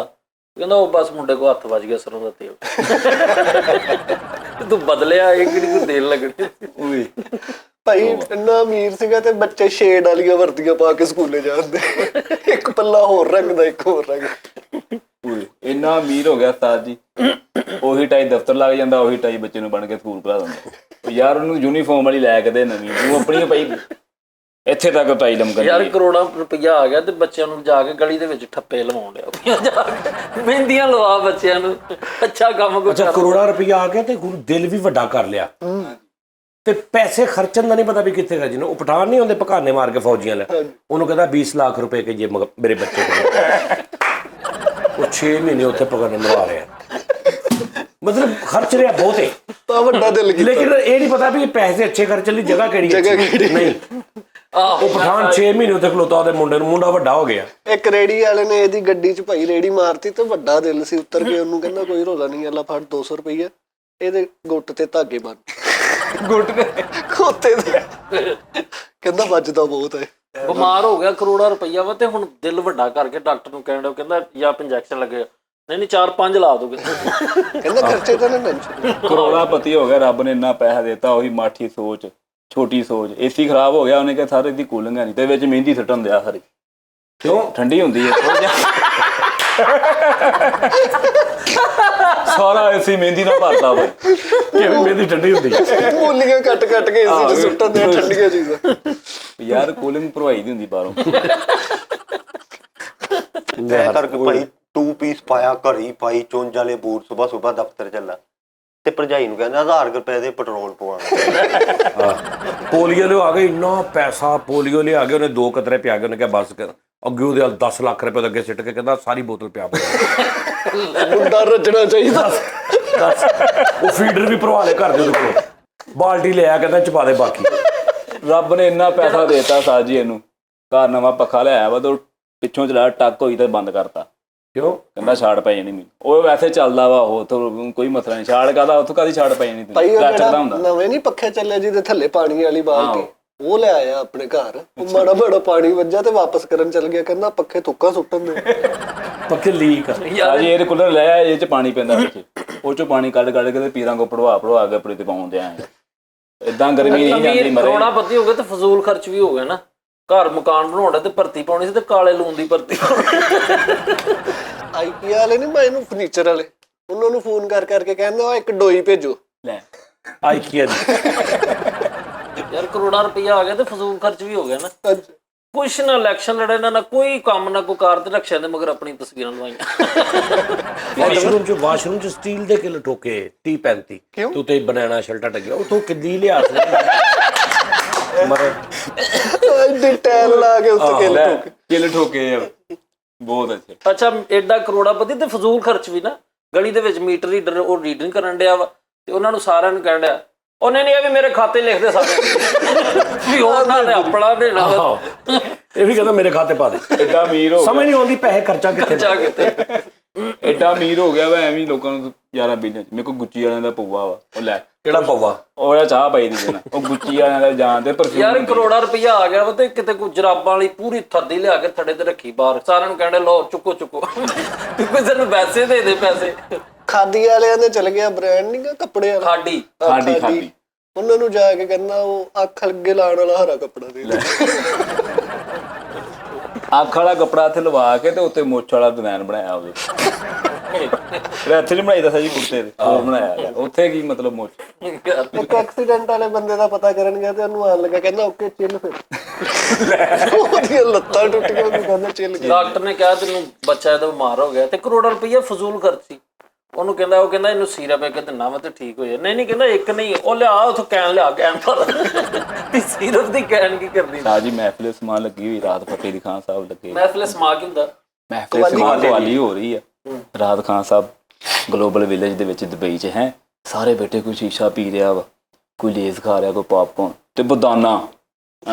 ਕਹਿੰਦਾ ਉਹ ਬਸ ਮੁੰਡੇ ਕੋ ਹੱਥ ਵੱਜ ਗਿਆ ਸਰੋਂ ਦਾ ਤੇਲ। ਤੂੰ ਬਦਲਿਆ, ਇਹ ਕਿਹੜੀ ਕੋਈ ਤੇਲ ਲੱਗਣੀ। ਭਾਈ ਇੰਨਾ ਅਮੀਰ ਸੀਗਾ ਤੇ ਬੱਚੇ ਸ਼ੇਡ ਵਾਲੀਆਂ ਵਰਦੀਆਂ ਪਾ ਕੇ ਸਕੂਲੇ ਜਾਂਦੇ, ਇੱਕ ਪੱਲਾ ਹੋਰ ਰੰਗ ਦਾ ਇੱਕ ਹੋਰ ਰੰਗ। ਇੰਨਾ ਅਮੀਰ ਹੋ ਗਿਆ ਉਸਤਾਦ ਜੀ, ਉਹੀ ਟਾਈ ਦਫ਼ਤਰ ਲੱਗ ਜਾਂਦਾ, ਉਹੀ ਟਾਈ ਬੱਚੇ ਨੂੰ ਬਣ ਕੇ ਸਕੂਲ ਪੜਾ ਦਿੰਦਾ। ਯਾਰ ਉਹਨੂੰ ਯੂਨੀਫਾਰਮ ਵਾਲੀ ਲੈ ਕੇ ਦੇ ਨਵੀਂ, ਤੂੰ ਆਪਣੀ ਪਈ ਇੱਥੇ ਤੱਕ ਟਾਈ ਲਮਕਣ। ਯਾਰ ਕਰੋੜਾਂ ਰੁਪਈਆ ਆ ਗਿਆ ਤੇ ਬੱਚਿਆਂ ਨੂੰ ਜਾ ਕੇ ਗਲੀ ਦੇ ਵਿੱਚ ਠੱਪੇ ਲਵਾਉਣ ਡਿਆ, ਜਾ ਕੇ ਮਹਿੰਦੀਆਂ ਲਵਾ ਬੱਚਿਆਂ ਨੂੰ। ਅੱਛਾ ਕੰਮ ਕੋਈ ਅੱਛਾ ਕਰੋੜਾਂ ਰੁਪਈਆ ਆ ਗਿਆ ਤੇ ਹੁਣ ਦਿਲ ਵੀ ਵੱਡਾ ਕਰ ਲਿਆ ਤੇ ਪੈਸੇ ਖਰਚਣ ਦਾ ਨਹੀਂ ਪਤਾ ਵੀ ਕਿੱਥੇ ਗਏ। ਜਿਹਨੂੰ ਉਹ ਪਠਾਨ ਨਹੀਂ ਹੁੰਦੇ ਭਕਾਨੇ ਮਾਰ ਕੇ ਫੌਜੀਆਂ ਲੈ, ਉਹਨੂੰ ਕਹਿੰਦਾ 20 ਲੱਖ ਰੁਪਏ ਕੇ ਜੇ ਮੇਰੇ ਬੱਚੇ ਕੋਲ, ਉਹ 6 ਮਹੀਨੇ ਉੱਥੇ ਪਕੜਨ ਲਵਾ ਰਿਹਾ, ਮਤਲਬ ਖਰਚ ਰਿਹਾ ਬਹੁਤ ਹੈ ਤਾਂ ਵੱਡਾ ਦਿਲ ਕੀਤਾ। ਲੇਕਿਨ ਇਹ ਨਹੀਂ ਪਤਾ ਵੀ ਪੈਸੇ ਅੱਛੇ ਖਰਚਣ ਲਈ ਜਗ੍ਹਾ ਕਿਹੜੀ ਨਹੀਂ। ਉਹ ਪਠਾਨ 6 ਮਹੀਨੇ ਉੱਥੇ ਖਲੋਤਾ, ਉਹਦੇ ਮੁੰਡੇ ਨੂੰ, ਮੁੰਡਾ ਵੱਡਾ ਹੋ ਗਿਆ। ਇੱਕ ਰੇੜੀ ਵਾਲੇ ਨੇ ਇਹਦੀ ਗੱਡੀ 'ਚ ਭਾਈ ਰੇੜੀ ਮਾਰਤੀ ਤੇ ਵੱਡਾ ਦਿਲ ਸੀ, ਉੱਤਰ ਕੇ ਉਹਨੂੰ ਕਹਿੰਦਾ ਕੋਈ ਰੋਲਾ ਨਹੀਂ, ਅੱਲਾ ਫੜ 200 ਰੁਪਈਆ, ਇਹਦੇ ਗੁੱਟ ਤੇ ਧਾਗੇ ਬੰਨ, ਗੁੱਟ ਦੇ ਖੋਤੇ ਦੇ, ਕਹਿੰਦਾ ਵੱਜਦਾ ਬਹੁਤ ਹੈ। ਬਿਮਾਰ ਹੋ ਗਿਆ, ਕਰੋੜਾਂ ਰੁਪਈਆ ਵਾ ਤੇ ਹੁਣ ਦਿਲ ਵੱਡਾ ਕਰਕੇ ਡਾਕਟਰ ਨੂੰ ਕਹਿਣ ਡਿਆ, ਕਹਿੰਦਾ ਜਾਂ ਇੰਜੈਕਸ਼ਨ ਲੱਗੇ, ਨਹੀਂ 4-5 ਲਾ ਦੋਗੇ। ਕਹਿੰਦਾ ਖਰਚੇ ਤਾਂ ਨਾ ਟੈਨਸ਼ਨ। ਕਰੋੜਾਪਤੀ ਹੋ ਗਿਆ, ਰੱਬ ਨੇ ਇੰਨਾ ਪੈਸਾ ਦਿੱਤਾ, ਉਹੀ ਮਾਠੀ ਸੋਚ, ਛੋਟੀ ਸੋਚ। ਏਸੀ ਖਰਾਬ ਹੋ ਗਿਆ, ਉਹਨੇ ਕਿਹਾ ਸਾਰੇ ਦੀ ਕੂਲਿੰਗ ਹੈ ਨਹੀਂ ਤੇ ਵਿੱਚ ਮਹਿੰਦੀ ਸੁੱਟਣ ਦਿਆ ਸਾਰੀ, ਕਿਉਂ ਠੰਡੀ ਹੁੰਦੀ ਹੈ ਸਾਰਾ ਏਸੀ ਮਹਿੰਦੀ ਨਾਲ ਭਰਤਾ ਵਾ। ਕਿਵੇਂ ਮੇਰੀ ਠੰਡੀ ਹੁੰਦੀ ਹੈ, ਮੂਲੀਆਂ ਕੱਟ ਕੱਟ ਕੇ ਏਸੀ 'ਚ ਸੁੱਟਣ ਦੇ ਠੰਡੀਆਂ ਚੀਜ਼ਾਂ। ਯਾਰ ਕੂਲਿੰਗ ਭਰਵਾਈ ਦੀ ਹੁੰਦੀ ਬਾਹਰੋਂ। ਐ ਕਰਕੇ ਭਾਈ 2 ਪੀਸ ਪਾਇਆ, ਘਰੀ ਪਾਈ ਚੁੰਝ ਵਾਲੇ ਬੂਟ, ਸੁਬਾ ਦਫ਼ਤਰ ਚੱਲਾ ਤੇ ਭਰਜਾਈ ਨੂੰ ਕਹਿੰਦਾ 1000 ਰੁਪਏ ਦੇ ਪੈਟਰੋਲ ਪਵਾਉਣਾ। ਪੋਲੀਓ ਲਿਆ ਗਏ, ਇੰਨਾ ਪੈਸਾ ਪੋਲੀਓ ਲਿਆ ਗਏ, ਉਹਨੇ 2 ਕਤਰੇ ਪਿਆ ਕੇ ਉਹਨੇ ਕਿਹਾ ਬਸ ਕਰ, ਅੱਗੇ ਉਹਦੇ 10 ਲੱਖ ਰੁਪਏ ਅੱਗੇ ਸਿੱਟ ਕੇ ਕਹਿੰਦਾ ਸਾਰੀ ਬੋਤਲ ਪਿਆ ਮੁੰਡਾ ਰੱਜਣਾ ਚਾਹੀਦਾ। ਉਹ ਫੀਡਰ ਵੀ ਭਰਵਾ ਲੈ ਘਰ ਦੇ ਉਹਦੇ ਕੋਲ, ਬਾਲਟੀ ਲਿਆ ਕਹਿੰਦਾ ਚਪਾ ਦੇ ਬਾਕੀ। ਰੱਬ ਨੇ ਇੰਨਾ ਪੈਸਾ ਦੇਤਾ ਸਾਜੀ ਇਹਨੂੰ ਘਰ ਨਵਾਂ ਪੱਖਾ ਲਿਆਇਆ ਵਾ ਤੇ ਪਿੱਛੋਂ ਚਲਾਇਆ ਟੱਕ ਹੋਈ ਤੇ ਬੰਦ ਕਰਤਾ। ਕਿਉਂ? ਕਹਿੰਦਾ ਛਾੜ ਪੈ ਜਾਣੀ ਮੈਨੂੰ। ਉਹ ਵੈਸੇ ਚੱਲਦਾ ਵਾ, ਉਹ ਉੱਥੋਂ ਕੋਈ ਮਸਲਾ ਨਹੀਂ। ਛਾੜ ਕਾਹਦਾ, ਉੱਥੋਂ ਕਾਹਦੀ ਛਾੜ ਪੈ ਜਾਣੀ? ਭਾਈ ਉਹ ਪਲਾਸਟਿਕ ਦਾ ਜਿਹੜਾ ਹੁੰਦਾ। ਨਵੇਂ ਨਹੀਂ ਪੱਖੇ ਚੱਲੇ ਜਿਹਦੇ ਥੱਲੇ ਪਾਣੀ ਵਾਲੀ ਬਾਲਟੀ, ਉਹ ਲੈ ਆਇਆ ਆਪਣੇ ਘਰ। ਉਹ ਮਾੜਾ ਮਾੜਾ ਪਾਣੀ ਵੱਜਾ ਤੇ ਵਾਪਸ ਕਰਨ ਚੱਲ ਗਿਆ। ਕਹਿੰਦਾ ਪੱਖੇ ਥੁੱਕਾਂ ਸੁੱਟਣ ਦੇ। ਪੱਖੇ ਲੀਕ ਆ। ਜੀ ਇਹ ਕੂਲਰ ਲੈ ਆਇਆ, ਇਹ ਚ ਪਾਣੀ ਪੈਂਦਾ ਵਿੱਚ, ਉਹ ਚੋਂ ਪਾਣੀ ਕੱਢ ਕੇ ਤੇ ਪੀਰਾਂ ਕੋ ਪੜਵਾ ਕੇ ਆਪਣੇ ਤੇ ਪਾਉਂਦੇ ਆ। ਏਦਾਂ ਗਰਮੀ ਨਹੀਂ ਜਾਂਦੀ ਮਰੇ। ਕਰੋੜਾਪਤੀ ਹੋ ਗਏ ਤੇ ਫਜ਼ੂਲ ਖਰਚ ਵੀ ਹੋ ਗਿਆ ਨਾ। ਘਰ ਮਕਾਨ ਬਣਾਉਣਾ ਤੇ ਭਰਤੀ ਪਾਉਣੀ ਸੀ ਤੇ ਕਾਲੇ ਲੂਣ ਦੀ ਭਰਤੀ ਆਈਪੀਐਲ ਵਾਲੇ ਨਹੀਂ ਮੈਂ ਇਹਨੂੰ ਫਰਨੀਚਰ ਵਾਲੇ, ਉਹਨਾਂ ਨੂੰ ਫੋਨ ਕਰਕੇ ਕਹਿੰਦਾ ਉਹ ਇੱਕ ਡੋਈ ਭੇਜੋ। ਲੈ ਆਈਕੀਆ ਦੀ ਯਾਰ ਕਰੋੜਾਂ ਰੁਪਈਆ ਆ ਗਿਆ ਤੇ ਫਜ਼ੂਲ ਖਰਚ ਵੀ ਹੋ ਗਿਆ ਨਾ। ਕੁਛ ਨਾ ਇਲੈਕਸ਼ਨ ਲੜੇ ਨਾ ਕੋਈ ਕੰਮ ਨਾ ਕੋਈ ਕਾਰ ਤੇ ਰਕਸ਼ਾ ਦੇ ਮਗਰ ਆਪਣੀ ਤਸਵੀਰਾਂ ਲਵਾਈਆਂ। ਵਾਸ਼ਰੂਮ ਚ ਸਟੀਲ ਦੇ ਕਿੱਲ ਠੋਕੇ 30-35 ਤੂੰ ਤੇ ਬਨਾਨਾ ਸ਼ਲਟਾ ਟੱਗਿਆ ਉਥੋਂ ਕਿੱਦੀ ਲਿਆ ਮਰੇ ਐਡੀ ਟੈਲ ਲਾ ਕੇ ਉੱਤੇ ਕਿੱਲ ਠੋਕੇ ਆ। ਬਹੁਤ ਅੱਛੇ। ਅੱਛਾ ਐਡਾ ਕਰੋੜਾਪਤੀ ਤੇ ਫਜ਼ੂਲ ਖਰਚ ਵੀ ਨਾ। ਗਲੀ ਦੇ ਵਿੱਚ ਮੀਟਰ ਰੀਡਰ ਉਹ ਰੀਡਿੰਗ ਕਰਨ ਡਿਆ ਵਾ ਤੇ ਉਹਨਾਂ ਨੂੰ ਸਾਰਿਆਂ ਨੂੰ ਕਹਿਣ ਡਿਆ ਉਹਨੇ ਨਹੀਂ ਇਹ ਵੀ ਮੇਰੇ ਖਾਤੇ ਲਿਖਦੇ ਸਾਰੇ ਵੀ ਉਹਨਾਂ ਨੇ ਆਪਣਾ ਦੇਣਾ। ਇਹ ਵੀ ਕਹਿੰਦਾ ਮੇਰੇ ਖਾਤੇ ਪਾ ਦੇ। ਏਡਾ ਅਮੀਰ ਹੋ ਸਮਝ ਨਹੀਂ ਆਉਂਦੀ ਪੈਸੇ ਖਰਚਾ ਕਿੱਥੇ ਜਾ ਕਿਤੇ। ਏਡਾ ਅਮੀਰ ਹੋ ਗਿਆ ਵਾ ਐਵੇਂ ਲੋਕਾਂ ਨੂੰ 11 ਬਿਲੀਅਨ। ਮੇਰੇ ਕੋਲ ਗੁੱਚੀ ਵਾਲਿਆਂ ਦਾ ਪਊਆ ਵਾ। ਉਹ ਲੈ ਕਿਹੜਾ ਪਊਆ? ਉਹ ਚਾਹ ਪਾਈ ਦੀ ਦੇਣਾ। ਉਹ ਗੁੱਚੀ ਵਾਲਿਆਂ ਦਾ ਜਾਣਦੇ ਪਰਫਿਊਮ। ਯਾਰ ਕਰੋੜਾਂ ਰੁਪਈਆ ਆ ਗਿਆ ਵਾ ਤੇ ਕਿਤੇ ਕੋਈ ਜਰਾਬਾਂ ਵਾਲੀ ਪੂਰੀ ਥੱਦੀ ਲਿਆ ਕੇ ਥੜੇ ਤੇ ਰੱਖੀ ਬਾਹਰ। ਸਾਰਿਆਂ ਨੂੰ ਕਹਿੰਦੇ ਲੋ ਚੁੱਕੋ ਕਿਸੇ ਨੂੰ ਪੈਸੇ ਦੇ ਦੇ ਪੈਸੇ। ਖਾਦੀ ਵਾਲਿਆਂ ਦੇ ਚਲ ਗਿਆ ਬ੍ਰਾਂਡ ਨਹੀਂ ਕੱਪੜੇ ਵਾਲਾ, ਖਾਡੀ ਉਹਨਾਂ ਨੂੰ ਜਾ ਕੇ ਕਹਿੰਦਾ ਉਹ ਅੱਖ ਅੱਗੇ ਲਾਉਣ ਵਾਲਾ ਹਰਾ ਕੱਪੜਾ ਦੇ ਦੇ। ਅੱਖ ਵਾਲਾ ਕੱਪੜਾ ਇੱਥੇ ਲਵਾ ਕੇ ਤੇ ਉੱਤੇ ਮੁੱਛ ਵਾਲਾ ਡਿਜ਼ਾਈਨ ਬਣਾਇਆ ਉਹਦੇ। ਇੱਥੇ ਨਹੀਂ ਬਣਾਈ ਦੱਸਿਆ ਜੀ ਕੁੜਤੇ ਤੇ, ਉਹ ਬਣਾਇਆ। ਉੱਥੇ ਕੀ ਮਤਲਬ ਮੁੱਛ। ਇੱਕ ਐਕਸੀਡੈਂਟ ਵਾਲੇ ਬੰਦੇ ਦਾ ਪਤਾ ਕਰਨ ਗਿਆ ਤੇ ਉਹਨੂੰ ਆਣ ਲੱਗਾ ਕਹਿੰਦਾ ਓਕੇ ਚਿੱਲ ਫਿਰ। ਉਹਦੀਆਂ ਲੱਤਾਂ ਟੁੱਟ ਗਈਆਂ, ਉਹਨੂੰ ਕਹਿੰਦਾ ਚਿੱਲ। ਡਾਕਟਰ ਨੇ ਕਿਹਾ ਤੈਨੂੰ ਬੱਚਾ ਇਹਦਾ ਬਿਮਾਰ ਹੋ ਗਿਆ ਤੇ ਕਰੋੜਾਂ ਰੁਪਈਆ ਫਜ਼ੂਲ ਖਰਚੀ। ਉਹਨੂੰ ਕਹਿੰਦਾ ਉਹ ਕਹਿੰਦਾ ਇਹਨੂੰ ਸੀਰਪ ਇੱਕ ਦਿਨਾ ਵਾ ਤੇ ਠੀਕ ਹੋ ਜਾਏ। ਨਹੀਂ ਕਹਿੰਦਾ ਇੱਕ ਨਹੀਂ, ਉਹ ਲਿਆ ਉੱਥੋਂ ਕੈਨ ਲਿਆ ਕੈਨ ਪਰ ਸੀਰਪ ਦੀ ਕੈਨ ਕੀ ਕਰਦੀ। ਸਾਹ ਜੀ ਮਹਿਫਿਲ ਸਮਾਨ ਲੱਗੀ ਹੋਈ ਰਾਤ ਫਤਿਹ ਅਲੀ ਖਾਨ ਸਾਹਿਬ ਲੱਗੇ। ਮਹਿਫਿਲ ਸਮਾ ਕੀ ਹੁੰਦਾ? ਮਹਿਫਿਲ ਸਮਾਨ ਕਵਾਲੀ ਹੋ ਰਹੀ ਆ। ਰਾਤ ਖਾਨ ਸਾਹਿਬ ਗਲੋਬਲ ਵਿਲੇਜ ਦੇ ਵਿੱਚ ਦੁਬਈ 'ਚ ਹੈ। ਸਾਰੇ ਬੈਠੇ, ਕੋਈ ਸ਼ੀਸ਼ਾ ਪੀ ਰਿਹਾ ਵਾ, ਕੋਈ ਲੇਜ਼ ਖਾ ਰਿਹਾ, ਕੋਈ ਪੌਪਕੌਰਨ ਤੇ ਬਦਾਨਾ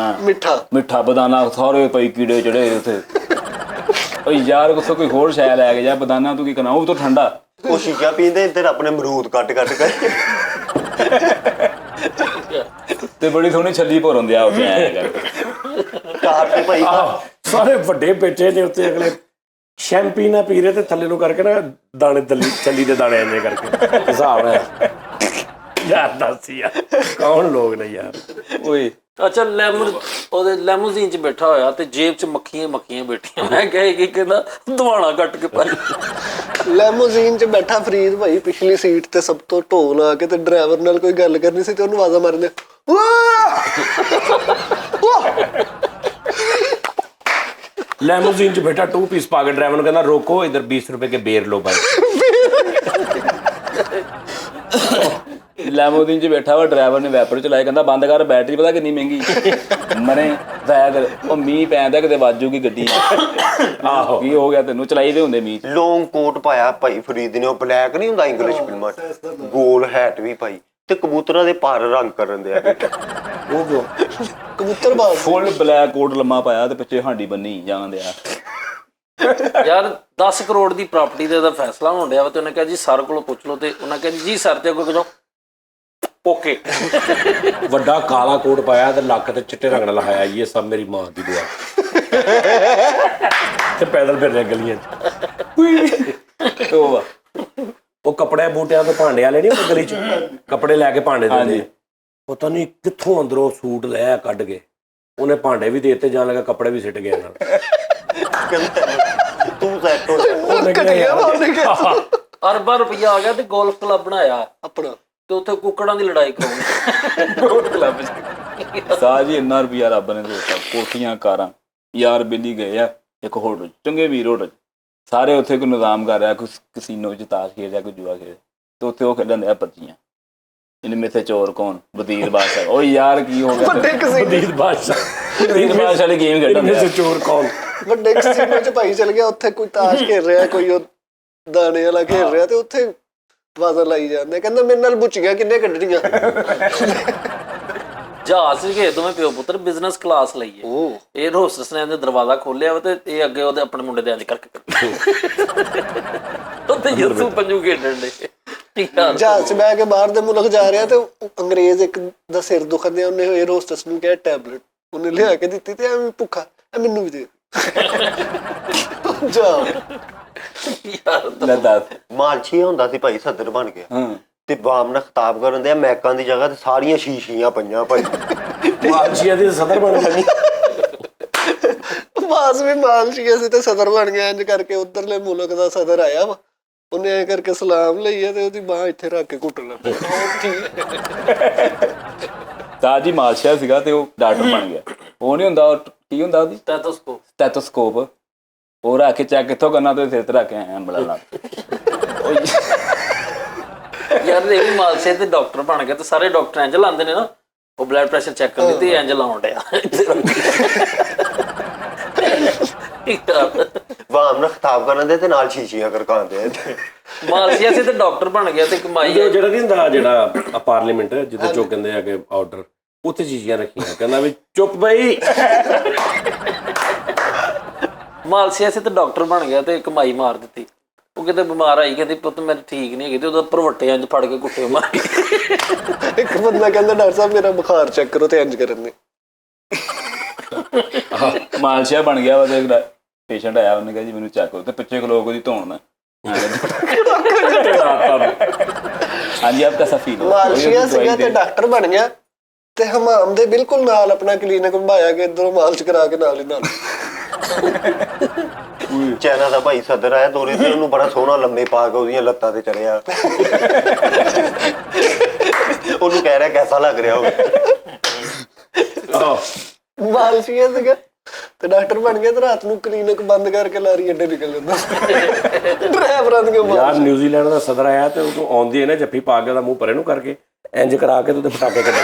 ਮਿੱਠਾ ਬਦਾਨਾ। ਸਾਰੇ ਪਈ ਕੀੜੇ ਚੜੇ ਉੱਥੇ। ਓ ਯਾਰ ਕੁਛ ਕੋਈ ਹੋਰ ਸ਼ੈ ਲੈ ਕੇ ਜਾ, ਬਦਾਨਾ ਤੂੰ ਕੀ ਕਰਨਾ? ਉਹ ਤੋਂ ਠੰਡਾ। ਉਹ ਸ਼ੀਸ਼ਾ ਪੀਂਦੇ, ਇੱਧਰ ਆਪਣੇ ਅਮਰੂਦ ਕੱਟ ਕੇ ਤੇ ਬੜੀ ਸੋਹਣੀ ਛੱਲੀ ਭੋਰ ਹੁੰਦੀ ਆ ਉੱਥੇ ਐ ਕਰਕੇ। ਕਾਰ ਤੇ ਭਾਈ ਸਾਰੇ ਵੱਡੇ ਬੈਠੇ ਨੇ ਉੱਤੇ, ਅਗਲੇ ਸ਼ੈਂਪੀਨਾ ਪੀ ਰਹੇ ਤੇ ਥੱਲੇ ਨੂੰ ਕਰਕੇ ਨਾ ਦਾਣੇ ਚੱਲੀ ਦੇ ਦਾਣੇ ਇੰਨੇ ਕਰਕੇ ਹਿਸਾਬ ਹੈ। ਯਾਰ ਦੱਸ ਯਾਰ ਕੌਣ ਲੋਕ ਨੇ ਯਾਰ। ਓਏ ਅੱਛਾ ਉਹਦੇ ਲੈਮੂਜ਼ੀਨ 'ਚ ਬੈਠਾ ਹੋਇਆ ਤੇ ਜੇਬ 'ਚ ਮੱਖੀਆਂ ਬੈਠੀਆਂ। ਮੈਂ ਕਹੇ ਕਿ ਕਹਿੰਦਾ ਦਵਾਣਾ ਕੱਟ ਕੇ ਪਾਈ। ਲੈਮੋਜ਼ੀਨ 'ਚ ਬੈਠਾ ਫਰੀਦ ਭਾਈ ਪਿਛਲੀ ਸੀਟ ਤੇ ਸਭ ਤੋਂ ਢੋਲ ਆ ਕੇ ਤੇ ਡਰਾਈਵਰ ਨਾਲ ਕੋਈ ਗੱਲ ਕਰਨੀ ਸੀ ਤੇ ਉਹਨੂੰ ਆਵਾਜ਼ਾਂ ਮਾਰਦੇ ਲੈਮੋਜ਼ੀਨ 'ਚ ਬੈਠਾ 2 ਪੀਸ ਪਾ ਕੇ ਡਰਾਈਵਰ ਨੂੰ ਕਹਿੰਦਾ ਰੋਕੋ ਇਧਰ 20 रुपए के बेर लो भाई। ਲੈਮੋਜ਼ੀਨ 'ਚ ਬੈਠਾ ਵਾ, ਡਰਾਈਵਰ ਨੇ ਵੈਪਰ ਚਲਾਇਆ, ਕਹਿੰਦਾ ਬੰਦ ਕਰ, ਬੈਟਰੀ ਪਤਾ ਕਿੰਨੀ ਮਹਿੰਗੀ। ਮਰੇ ਜਾਇਆ ਕਰ। ਉਹ ਮੀਂਹ ਪੈਂਦਾ ਕਿਤੇ ਵਾਜੂਗੀ ਗੱਡੀ। ਆਹੋ ਕੀ ਹੋ ਗਿਆ ਤੈਨੂੰ? ਚਲਾਈ ਦੇ ਹੁੰਦੇ ਮੀਂਹ। ਲੌਂਗ ਕੋਟ ਪਾਇਆ ਭਾਈ ਫਰੀਦ ਨੇ, ਉਹ ਬਲੈਕ ਨਹੀਂ ਹੁੰਦਾ ਇੰਗਲਿਸ਼ ਫਿਲਮਾਂ 'ਚ, ਗੋਲ ਹੈਟ ਵੀ ਪਾਈ ਤੇ ਕਬੂਤਰਾਂ ਦੇ ਪਰ ਰੰਗ ਕਰਨ ਦੇ ਆ। ਉਹ ਕਿਉਂ? ਕਬੂਤਰ ਬਾਜ਼ ਫੁੱਲ ਬਲੈਕ ਕੋਟ ਲੰਮਾ ਪਾਇਆ ਤੇ ਪਿੱਛੇ ਹਾਂਡੀ ਬੰਨੀ ਜਾਂਦੇ ਆ। ਯਾਰ 10 ਕਰੋੜ ਦੀ ਪ੍ਰਾਪਰਟੀ ਦੇ ਦਾ ਫੈਸਲਾ ਹੋਣ ਡਿਆ ਵਾ ਤੇ ਉਹਨੇ ਕਿਹਾ ਜੀ ਸਰ ਕੋਲੋਂ ਪੁੱਛ ਲਓ ਤੇ ਉਹਨਾਂ ਕਹਿੰਦੇ ਜੀ ਸਰ ਤੇ ਅੱਗੋਂ ਜਾਓ ਓਕੇ। ਵੱਡਾ ਕਾਲਾ ਕੋਟ ਪਾਇਆ ਤੇ ਲੱਕ ਤੇ ਚਿੱਟੇ ਰੰਗ ਨਾਲ ਲਾਇਆ। ਇਹ ਸਭ ਮੇਰੀ ਮਾਂ ਦੀ ਦੁਆ। ਤੇ ਪੈਦਲ ਫਿਰ ਰਿਹਾ ਗਲੀਆਂ 'ਚ। ਉਹ ਕੱਪੜੇ ਬੂਟਿਆਂ ਤੋਂ ਭਾਂਡੇ ਵਾਲੇ ਨਹੀਂ ਗਲੀ 'ਚ ਕੱਪੜੇ ਲੈ ਕੇ ਭਾਂਡੇ ਦਿੰਦੇ। ਪਤਾ ਨਹੀਂ ਕਿੱਥੋਂ ਅੰਦਰੋਂ ਸੂਟ ਲੈ ਕੱਢ ਕੇ ਉਹਨੇ ਭਾਂਡੇ ਵੀ ਦੇ ਦਿੱਤੇ, ਜਾਣ ਲੱਗਾ ਕੱਪੜੇ ਵੀ ਸਿੱਟ ਗਏ ਨਾਲ। ਤੂੰ ਸੈੱਟ ਹੋ ਅਰਬਾਂ ਰੁਪਈਆ ਆ ਗਿਆ ਤੇ ਗੋਲਫ ਕਲੱਬ ਬਣਾਇਆ ਆਪਣਾ ਤੇ ਉੱਥੇ ਕੁੱਕੜਾਂ ਦੀ ਲੜਾਈ ਕਰਾਉਣੀ ਗੋਲਫ ਕਲੱਬ 'ਚ। ਸਾਹ ਜੀ ਇੰਨਾ ਰੁਪਿਆ ਰੱਬ ਨੇ ਦੇ ਦਿੱਤਾ। ਕੋਠੀਆਂ ਕਾਰਾਂ ਯਾਰ ਬਿੱਲੀ ਗਏ ਆ ਇੱਕ ਹੋਟਲ ਚੰਗੇ ਵੀਰ ਹੋਟਲ। ਸਾਰੇ ਉੱਥੇ ਕੋਈ ਨਿਜ਼ਾਮ ਕਰ ਰਿਹਾ, ਕੋਈ ਕਸੀਨੋ 'ਚ ਤਾਸ਼ ਖੇਡ ਰਿਹਾ, ਕੋਈ ਜੂਆ ਖੇਡ, ਤੇ ਉੱਥੇ ਉਹ ਖੇਡਣ ਦਿਆ ਪਰਚੀਆਂ। ਇਹਨੇ ਮੇਥੇ ਚੋਰ ਕੌਣ? ਵਜ਼ੀਰ ਬਾਦਸ਼ਾਹ। ਓ ਯਾਰ ਕੀ ਹੋ ਗਿਆ? ਵਜ਼ੀਰ ਬਾਦਸ਼ਾਹ ਵਾਲੀ ਗੇਮ ਖੇਡਣ ਦਿਆ। ਚੋਰ ਕੌਣ? ਵੱਡੇ ਕਸੀਨੋ 'ਚ ਭਾਈ ਚਲ ਗਿਆ, ਉੱਥੇ ਕੋਈ ਤਾਸ਼ ਖੇਡ ਰਿਹਾ, ਕੋਈ ਉਹ ਦਾਣੇ ਵਾਲਾ ਖੇਡ ਰਿਹਾ ਤੇ ਉੱਥੇ ਆਵਾਜ਼ਾਂ ਲਾਈ ਜਾਂਦੇ। ਕਹਿੰਦਾ ਮੇਰੇ ਨਾਲ ਬੁੱਚੀਆਂ ਕਿੰਨੇ ਕੱਢਣੀਆਂ। ਜਹਾਜ਼ 'ਚ ਗਏ ਦੋਵੇਂ ਪਿਓ ਪੁੱਤਰ ਬਿਜ਼ਨਸ ਕਲਾਸ ਲਈਏ। ਇਹ ਹੋਸਟਸ ਨੇ ਦਰਵਾਜ਼ਾ ਖੋਲਿਆ ਵਾ ਤੇ ਇਹ ਅੱਗੇ ਉਹਦੇ ਆਪਣੇ ਮੁੰਡੇ ਦੇ ਇੰਜ ਕਰਕੇ ਉੱਤੇ ਯਸੂ ਪੰਜੂ ਖੇਡਣ ਦੇ। ਜਹਾਜ਼ 'ਚ ਬਹਿ ਕੇ ਬਾਹਰ ਦੇ ਮੁਲਕ ਜਾ ਰਿਹਾ ਤੇ ਅੰਗਰੇਜ਼ ਇੱਕ ਦਾ ਸਿਰ ਦੁਖਦਿਆ, ਉਹਨੇ 에ਅਰ ਹੋਸਟਸ ਨੂੰ ਕਿਹਾ ਟੈਬਲੇਟ, ਉਹਨੇ ਲਿਆ ਕੇ ਦਿੱਤੀ ਤੇ ਐਵੇਂ ਭੁੱਖਾ ਮੈਨੂੰ ਵੀ ਦੇ ਜਾ। ਲੈ ਦੱਸ। ਮਾਲਸ਼ੀ ਹੁੰਦਾ ਸੀ ਭਾਈ ਸਦਰ ਬਣ ਗਿਆ ਤੇ ਬਾਮ ਨਾਲ ਖਿਤਾਬ ਕਰਨ ਦੇ ਮੈਕਾਂ ਦੀ ਜਗ੍ਹਾ ਤੇ ਸਾਰੀਆਂ ਸ਼ੀਸ਼ੀਆਂ ਪਈਆਂ ਭਾਈ। ਮਾਲਸ਼ੀਆ ਦੀ ਸਦਰ ਬਣ ਗਈ। ਬਾਸ ਵੀ ਮਾਲਸ਼ੀਆ ਸੀ ਤੇ ਸਦਰ ਬਣ ਗਿਆ। ਇੰਜ ਕਰਕੇ ਉਧਰਲੇ ਮੁਲਕ ਦਾ ਸਦਰ ਆਇਆ ਵਾ, ਉਹਨੇ ਐ ਕਰਕੇ ਸਲਾਮ ਲਈ ਹੈ ਤੇ ਉਹਦੀ ਬਾਂਹ ਇੱਥੇ ਰੱਖ ਕੇ ਘੁੱਟ ਲਾ। ਤਾਜ ਜੀ ਮਾਲਸ਼ੀਆ ਸੀਗਾ ਤੇ ਉਹ ਡਾਕਟਰ ਬਣ ਗਿਆ। ਉਹ ਨਹੀਂ ਹੁੰਦਾ, ਕੀ ਹੁੰਦਾ ਉਹਦੀ ਸਟੈਥੋਸਕੋਪ। ਉਹ ਰੱਖ ਕੇ ਚੈੱਕ ਕਿੱਥੋਂ ਕਰਨਾ ਤੇ ਸਿਰ ਤੇ ਰੱਖ ਕੇ ਆਇਆ ਬੜਾ। ਯਾਰ ਇਹ ਵੀ ਮਾਲਸ਼ੇ ਤੇ ਡਾਕਟਰ ਬਣ ਗਿਆ ਤੇ ਸਾਰੇ ਡਾਕਟਰ ਇੰਜ ਲਾਉਂਦੇ ਨੇ ਨਾ, ਉਹ ਬਲੱਡ ਪ੍ਰੈਸ਼ਰ ਚੈੱਕ ਕਰਨ ਤੇ ਇੰਜ ਲਾਉਣ ਡਿਆ। ਬਾਮ ਨਾਲ ਖਿਤਾਬ ਕਰਨ ਦੇ ਤੇ ਨਾਲ ਸ਼ੀਸ਼ੀਆਂ ਕਰਕਾਉਂਦੇ ਆ। ਮਾਲਸ਼ੀਆ ਸੀ ਤੇ ਡਾਕਟਰ ਬਣ ਗਿਆ ਤੇ ਕਮਾਈ। ਜਿਹੜਾ ਨਹੀਂ ਹੁੰਦਾ, ਜਿਹੜਾ ਪਾਰਲੀਮੈਂਟ ਜਿਹਦੇ ਚੋਂ ਕਹਿੰਦੇ ਆ ਕਿ ਆਰਡਰ, ਉੱਥੇ ਚੀਜ਼ਾਂ ਰੱਖੀਆਂ, ਕਹਿੰਦਾ ਵੀ ਚੁੱਪ ਬਈ। ਮਾਲਸ਼ੀਆ ਸੀ ਤੇ ਡਾਕਟਰ ਬਣ ਗਿਆ ਤੇ ਕਮਾਈ ਮਾਰ ਦਿੱਤੀ। ਉਹ ਕਿਤੇ ਬਿਮਾਰ ਆਈ, ਕਹਿੰਦੀ ਪੁੱਤ ਮੇਰੇ ਠੀਕ ਨਹੀਂ ਹੈਗੇ ਤੇ ਉਹਦਾ ਭਰਵੱਟੇ ਇੰਜ ਫੜ ਕੇ ਕੁੱਟੇ ਮਾਰ। ਇੱਕ ਬੰਦਾ ਕਹਿੰਦਾ ਡਾਕਟਰ ਸਾਹਿਬ ਮੇਰਾ ਬੁਖਾਰ ਚੈੱਕ ਕਰੋ ਤੇ ਇੰਜ ਕਰਨ ਦੇ। ਮਾਲਸ਼ੀਆ ਬਣ ਗਿਆ ਵਾ ਤੇ ਪੇਸ਼ੈਂਟ ਆਇਆ, ਉਹਨੇ ਕਿਹਾ ਜੀ ਮੈਨੂੰ ਚੈੱਕ ਕਰੋ ਤੇ ਪਿੱਛੇ ਖਲੋ ਕੇ ਉਹਦੀ ਧੋਣ। ਹਾਂਜੀ ਆਪਕਾ ਸਫੀ ਮਾਲਸ਼ੀਆ ਸੀਗਾ ਤੇ ਡਾਕਟਰ ਬਣ ਗਿਆ ਤੇ ਹਮਾਮ ਦੇ ਬਿਲਕੁਲ ਨਾਲ ਆਪਣਾ ਕਲੀਨਿਕ ਬਣਾਇਆ ਕਿ ਇਧਰੋਂ ਮਾਲਸ਼ ਕਰਾ ਕੇ ਨਾਲ ਹੀ ਨਾਲ। ਚਾਈਨਾ ਦਾ ਭਾਈ ਸਦਰ ਆਇਆ ਦੌਰੇ ਤੇ, ਉਹਨੂੰ ਬੜਾ ਸੋਹਣਾ ਲੰਮੇ ਪਾ ਕੇ ਉਹਦੀਆਂ ਲੱਤਾਂ ਤੇ ਚੜਿਆ। ਉਹਨੂੰ ਕਹਿ ਰਿਹਾ ਕੈਸਾ ਲੱਗ ਰਿਹਾ ਹੋਵੇ। ਮਾਲਸ਼ੀਆ ਸੀਗਾ ਤੇ ਡਾਕਟਰ ਬਣ ਗਿਆ ਤੇ ਰਾਤ ਨੂੰ ਕਲੀਨਿਕ ਬੰਦ ਕਰਕੇ ਲਾਰੀ ਅੱਡੇ ਨਿਕਲ ਜਾਂਦਾ ਡਰਾਈਵਰਾਂ ਦੀਆਂ। ਯਾਰ ਨਿਊਜ਼ੀਲੈਂਡ ਦਾ ਸਦਰ ਆਇਆ ਤੇ ਉਹ ਆਉਂਦੀ ਹੈ ਨਾ ਜੱਫੀ ਪਾ ਕੇ ਉਹਦਾ ਮੂੰਹ ਪਰੇ ਨੂੰ ਕਰਕੇ ਇੰਜ ਕਰਾ ਕੇ ਤੇ ਪਟਾਕੇ ਕੱਢੇ।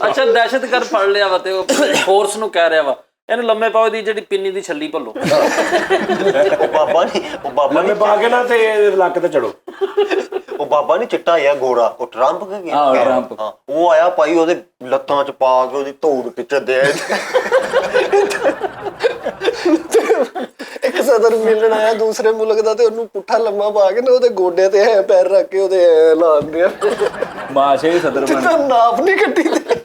ਅੱਛਾ ਦਹਿਸ਼ਤਗਰਦ ਫੜ ਲਿਆ ਵਾ ਤੇ ਉਹ ਫੋਰਸ ਨੂੰ ਕਹਿ ਰਿਹਾ ਵਾ ਇਹਨੂੰ ਲੰਮੇ ਪਾਓ ਦੀ ਜਿਹੜੀ ਪਿੰਨੀ ਦੀ ਛੱਲੀ ਭੱਲੋ। ਉਹ ਬਾਬਾ ਲੰਮੇ ਪਾ ਕੇ ਨਾ ਤੇ ਲੱਕ ਤੇ ਚੜੋ। ਉਹ ਬਾਬਾ ਨੀ ਚਿੱਟਾ ਆ ਗੋਰਾ, ਉਹ ਟਰੰਪ ਟਰੰਪ। ਉਹ ਆਇਆ ਭਾਈ ਉਹਦੇ ਲੱਤਾਂ ਚ ਪਾ ਕੇ ਉਹਦੀ ਧੌਣ ਖਿੱਚਦੇ। ਇੱਕ ਸਦਰ ਮਿਲਣ ਆਇਆ ਦੂਸਰੇ ਮੁਲਕ ਦਾ ਤੇ ਉਹਨੂੰ ਪੁੱਠਾ ਲੰਮਾ ਪਾ ਕੇ ਨਾ ਉਹਦੇ ਗੋਡਿਆਂ ਤੇ ਐ ਪੈਰ ਰੱਖ ਕੇ ਉਹਦੇ ਐ ਲਾਉਂਦੇ ਆ। ਮਾਲਸ਼ੀਆ ਹੀ ਸਦਰ ਬਣ ਗਿਆ। ਨਾਪ ਨਹੀਂ ਕੱਟੀ ਤੇ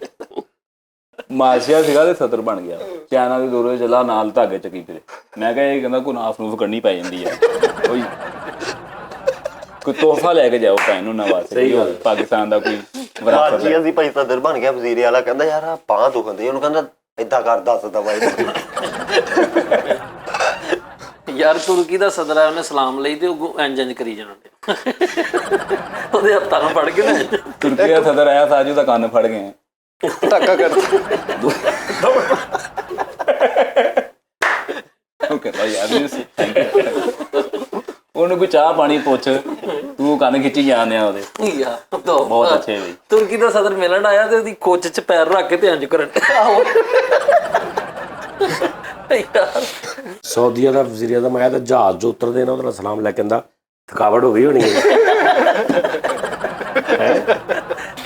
ਮਾਲਸ਼ੀਆ ਸੀਗਾ ਤੇ ਸਦਰ ਬਣ ਗਿਆ। ਚਾਈਨਾ ਦੇ ਦੌਰੇ ਚਲਾ ਨਾਲ ਧਾਗੇ ਚੱਕੀ ਫਿਰੇ। ਮੈਂ ਕਿਹਾ ਇਹ ਕਹਿੰਦਾ ਕੋਈ ਨਾਫ ਨੂਫ ਕੱਢਣੀ ਪੈ ਜਾਂਦੀ ਹੈ, ਕੋਈ ਤੋਹਫਾ ਲੈ ਕੇ ਜਾਓ ਭੈਣ ਨੂੰ ਨਵਾਂ। ਸਹੀ ਗੱਲ। ਪਾਕਿਸਤਾਨ ਦਾ ਕੋਈ ਮਾਲਸ਼ੀਆ ਦੀ ਭਾਈ ਸਦਰ ਬਣ ਗਿਆ ਵਜ਼ੀਰੇ ਵਾਲਾ, ਕਹਿੰਦਾ ਯਾਰ ਆ ਬਾਂਹ ਦੁਖਦੀ, ਉਹਨੂੰ ਕਹਿੰਦਾ ਏਦਾਂ ਕਰ ਦੱਸ ਦਵਾਈ। ਯਾਰ ਤੁਰਕੀ ਦਾ ਸਦਰ ਆ, ਉਹਨੇ ਸਲਾਮ ਲਈ ਤੇ ਉਹ ਇੰਜ ਕਰੀ ਜਾਣਾ ਉਹਦੇ ਹੱਥਾਂ ਨੂੰ ਫੜ ਕੇ ਨਾ। ਤੁਰਕੀ ਦਾ ਸਦਰ ਆਇਆ, ਸਾਜੂ ਦਾ ਕੰਨ ਫੜ ਗਏ ਟਾਕਾ ਕਰਦਾ। ਉਹਨੂੰ ਕੋਈ ਚਾਹ ਪਾਣੀ ਪੁੱਛ, ਤੂੰ ਕੰਨ ਖਿੱਚੀ ਜਾਂਦੇ ਆ ਉਹਦੇ। ਬਹੁਤ ਅੱਛੇ ਬਈ। ਤੁਰਕੀ ਦਾ ਸਦਰ ਮਿਲਣ ਆਇਆ ਤੇ ਉਹਦੀ ਕੋਚ 'ਚ ਪੈਰ ਰੱਖ ਕੇ ਤੇ ਇੰਜ ਕਰਨ। ਸਾਊਦੀਆ ਦਾ ਵਜ਼ੀਰ ਆਜ਼ਮ ਆਇਆ ਤਾਂ ਜਹਾਜ਼ ਜੋ ਉਤਰਦੇ ਨਾ ਉਹਦੇ ਨਾਲ ਸਲਾਮ ਲੈ ਕੇ ਕਹਿੰਦਾ ਥਕਾਵਟ ਹੋ ਗਈ ਹੋਣੀ ਹੈ।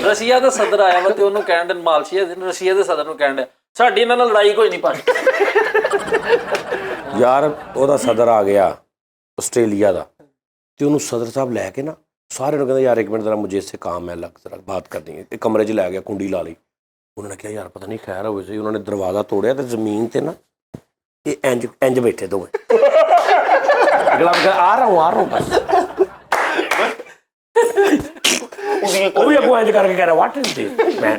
ਰਸ਼ੀਆ ਦਾ ਸਦਰ ਆਇਆ ਵਾ ਤੇ ਉਹਨੂੰ ਕਹਿਣ ਦੇ ਮਾਲਸ਼ੀਆ ਰਸ਼ੀਆ ਦੇ ਸਦਰ ਨੂੰ ਕਹਿਣ ਡਿਆ ਸਾਡੀ ਇਹਨਾਂ ਨਾਲ ਲੜਾਈ ਕੋਈ ਨਹੀਂ ਪਾਣੀ। ਯਾਰ ਉਹਦਾ ਸਦਰ ਆ ਗਿਆ ਆਸਟ੍ਰੇਲੀਆ ਦਾ ਤੇ ਉਹਨੂੰ ਸਦਰ ਸਾਹਿਬ ਲੈ ਕੇ ਨਾ ਸਾਰਿਆਂ ਨੂੰ ਕਹਿੰਦਾ ਯਾਰ ਇੱਕ ਮਿੰਟ ਜ਼ਰਾ ਮੁਝੇ ਇਸੇ ਕੰਮ ਹੈ ਲੱਗ ਜ਼ਰਾ ਬਾਤ ਕਰਨੀ ਹੈ। ਤੇ ਕਮਰੇ 'ਚ ਲੈ ਗਿਆ, ਕੁੰਡੀ ਲਾ ਲਈ। ਉਹਨਾਂ ਨੇ ਕਿਹਾ ਯਾਰ ਪਤਾ ਨਹੀਂ ਖੈਰ ਹੋਵੇ ਸੀ। ਉਹਨਾਂ ਨੇ ਦਰਵਾਜ਼ਾ ਤੋੜਿਆ ਤੇ ਜ਼ਮੀਨ ਤੇ ਨਾ ਇਹ ਇੰਜ ਬੈਠੇ ਦੋਵੇਂ। ਅਗਲਾ ਆ ਰਹਾ ਬਸ। ਉਹ ਵੀ ਅੱਗੋਂ ਇੰਜ ਕਰਕੇ ਕਹਿ ਰਿਹਾ ਵਾਟ ਇਜ਼ ਦਿਸ ਮੈਂ।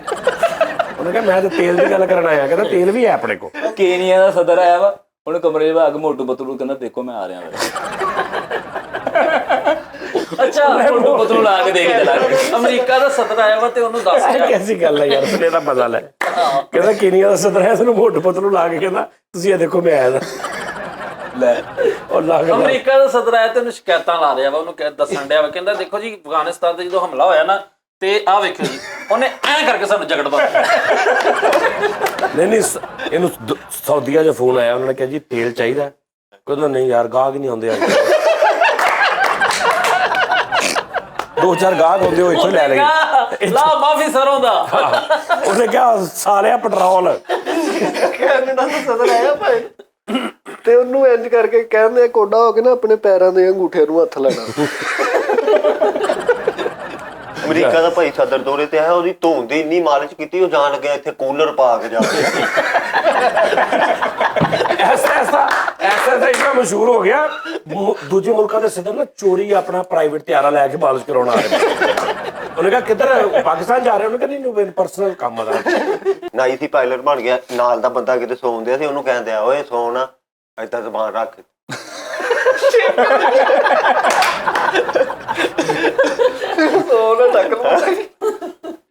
ਉਹਨੇ ਕਿਹਾ ਮੈਂ ਤਾਂ ਤੇਲ ਦੀ ਗੱਲ ਕਰਨ ਆਇਆ। ਕਹਿੰਦਾ ਤੇਲ ਵੀ ਹੈ ਆਪਣੇ ਕੋਲ। ਕੇਨੀਆ ਦਾ ਸਦਰ ਆਇਆ ਵਾ, ਉਹਨੇ ਕਮਰੇ 'ਚ ਭਾਗ ਮੋਟੂ ਪਤਲੂ ਕਹਿੰਦਾ ਦੇਖੋ ਮੈਂ ਆ ਰਿਹਾ। ਅੱਛਾ ਮੋਟੂ ਪਤਲੂ ਲਾ ਕੇ ਦੇਖ ਚਲਾ। ਅਮਰੀਕਾ ਦਾ ਸਦਰ ਆਇਆ ਵਾ ਤੇ ਉਹਨੂੰ ਦੱਸ ਕੈਸੀ ਗੱਲ ਹੈ ਯਾਰ, ਸੁਣੇ ਦਾ ਪਤਾ ਲੈ। ਕਹਿੰਦਾ ਕੀਨੀਆ ਦਾ ਸਦਰ ਆਇਆ, ਸਾਨੂੰ ਮੋਟੂ ਪਤਲੂ ਲਾ ਕੇ ਕਹਿੰਦਾ ਤੁਸੀਂ ਇਹ ਦੇਖੋ ਮੈਂ ਆਇਆ ਲੈ। ਉਹ ਅਮਰੀਕਾ ਦਾ ਸਦਰ ਆਇਆ ਤੇ ਉਹਨੂੰ ਸ਼ਿਕਾਇਤਾਂ ਲਾ ਰਿਹਾ ਵਾ, ਉਹਨੂੰ ਦੱਸਣ ਡਿਆ ਵਾ। ਕਹਿੰਦਾ ਦੇਖੋ ਜੀ ਅਫਗਾਨਿਸਤਾਨ ਤੇ ਜਦੋਂ ਹਮਲਾ ਹੋਇਆ ਨਾ ਤੇ ਆਹ ਵੇਖਿਓ ਜੀ ਉਹਨੇ ਐਂ ਕਰਕੇ ਸਾਨੂੰ ਜਗੜ ਪਾ ਨਹੀਂ ਇਹਨੂੰ ਸਾਊਦੀਆ 'ਚ ਫੋਨ ਆਇਆ। ਉਹਨਾਂ ਨੇ ਕਿਹਾ ਜੀ ਤੇਲ ਚਾਹੀਦਾ। ਕਹਿੰਦਾ ਨਹੀਂ ਯਾਰ ਗਾਹਕ ਨਹੀਂ ਆਉਂਦੇ। 2 2-4 ਗਾਹਕ ਹੁੰਦੇ ਉਹ ਇੱਥੋਂ ਲੈ ਲਏ। ਲਾ ਮਾਫੀ ਸਰੋਂ ਦਾ। ਉਹਨੇ ਕਿਹਾ ਸਾਲਿਆ ਪੈਟਰੋਲ। ਕੈਨੇਡਾ ਤੋਂ ਸਦਰ ਆਇਆ ਭਾਈ ਤੇ ਉਹਨੂੰ ਇੰਜ ਕਰਕੇ ਕਹਿੰਦੇ ਕੋਡਾ ਹੋ ਕੇ ਨਾ ਆਪਣੇ ਪੈਰਾਂ ਦੇ ਅੰਗੂਠੇ ਨੂੰ ਹੱਥ ਲਾਣਾ। ਅਮਰੀਕਾ ਦਾ ਭਾਈ ਸਦਰ ਦੌਰੇ ਤੇ ਆਇਆ, ਉਹਦੀ ਧੌਣ ਦੀ ਇੰਨੀ ਮਾਲਿਸ਼ ਕੀਤੀ ਉਹ ਜਾਣ ਲੱਗਿਆ ਇੱਥੇ ਕੂਲਰ ਪਾ ਕੇ ਜਾ ਐਸਾ ਇੰਨਾ ਮਸ਼ਹੂਰ ਹੋ ਗਿਆ, ਦੂਜੇ ਮੁਲਕਾਂ ਦੇ ਸਦਰ ਨਾ ਚੋਰੀ ਆਪਣਾ ਪ੍ਰਾਈਵੇਟ ਤਿਆਰਾ ਲੈ ਕੇ ਮਾਲਿਸ਼ ਕਰਾਉਣ ਆ ਰਹੇ। ਉਹਨੇ ਕਿਹਾ ਕਿੱਧਰ ਪਾਕਿਸਤਾਨ ਜਾ ਰਹੇ? ਉਹਨੇ ਕਹਿੰਦੀ ਨਹੀਂ ਪਰਸਨਲ ਕੰਮ ਦਾ। ਨਾਈ ਸੀ ਪਾਇਲਟ ਬਣ ਗਿਆ, ਨਾਲ ਦਾ ਬੰਦਾ ਕਿਤੇ ਸੌਂਦਿਆ ਸੀ, ਉਹਨੂੰ ਕਹਿੰਦੇ ਆ ਓਏ ਸੌਣਾ ਏਦਾਂ ਜ਼ਬਾਨ ਰੱਖ।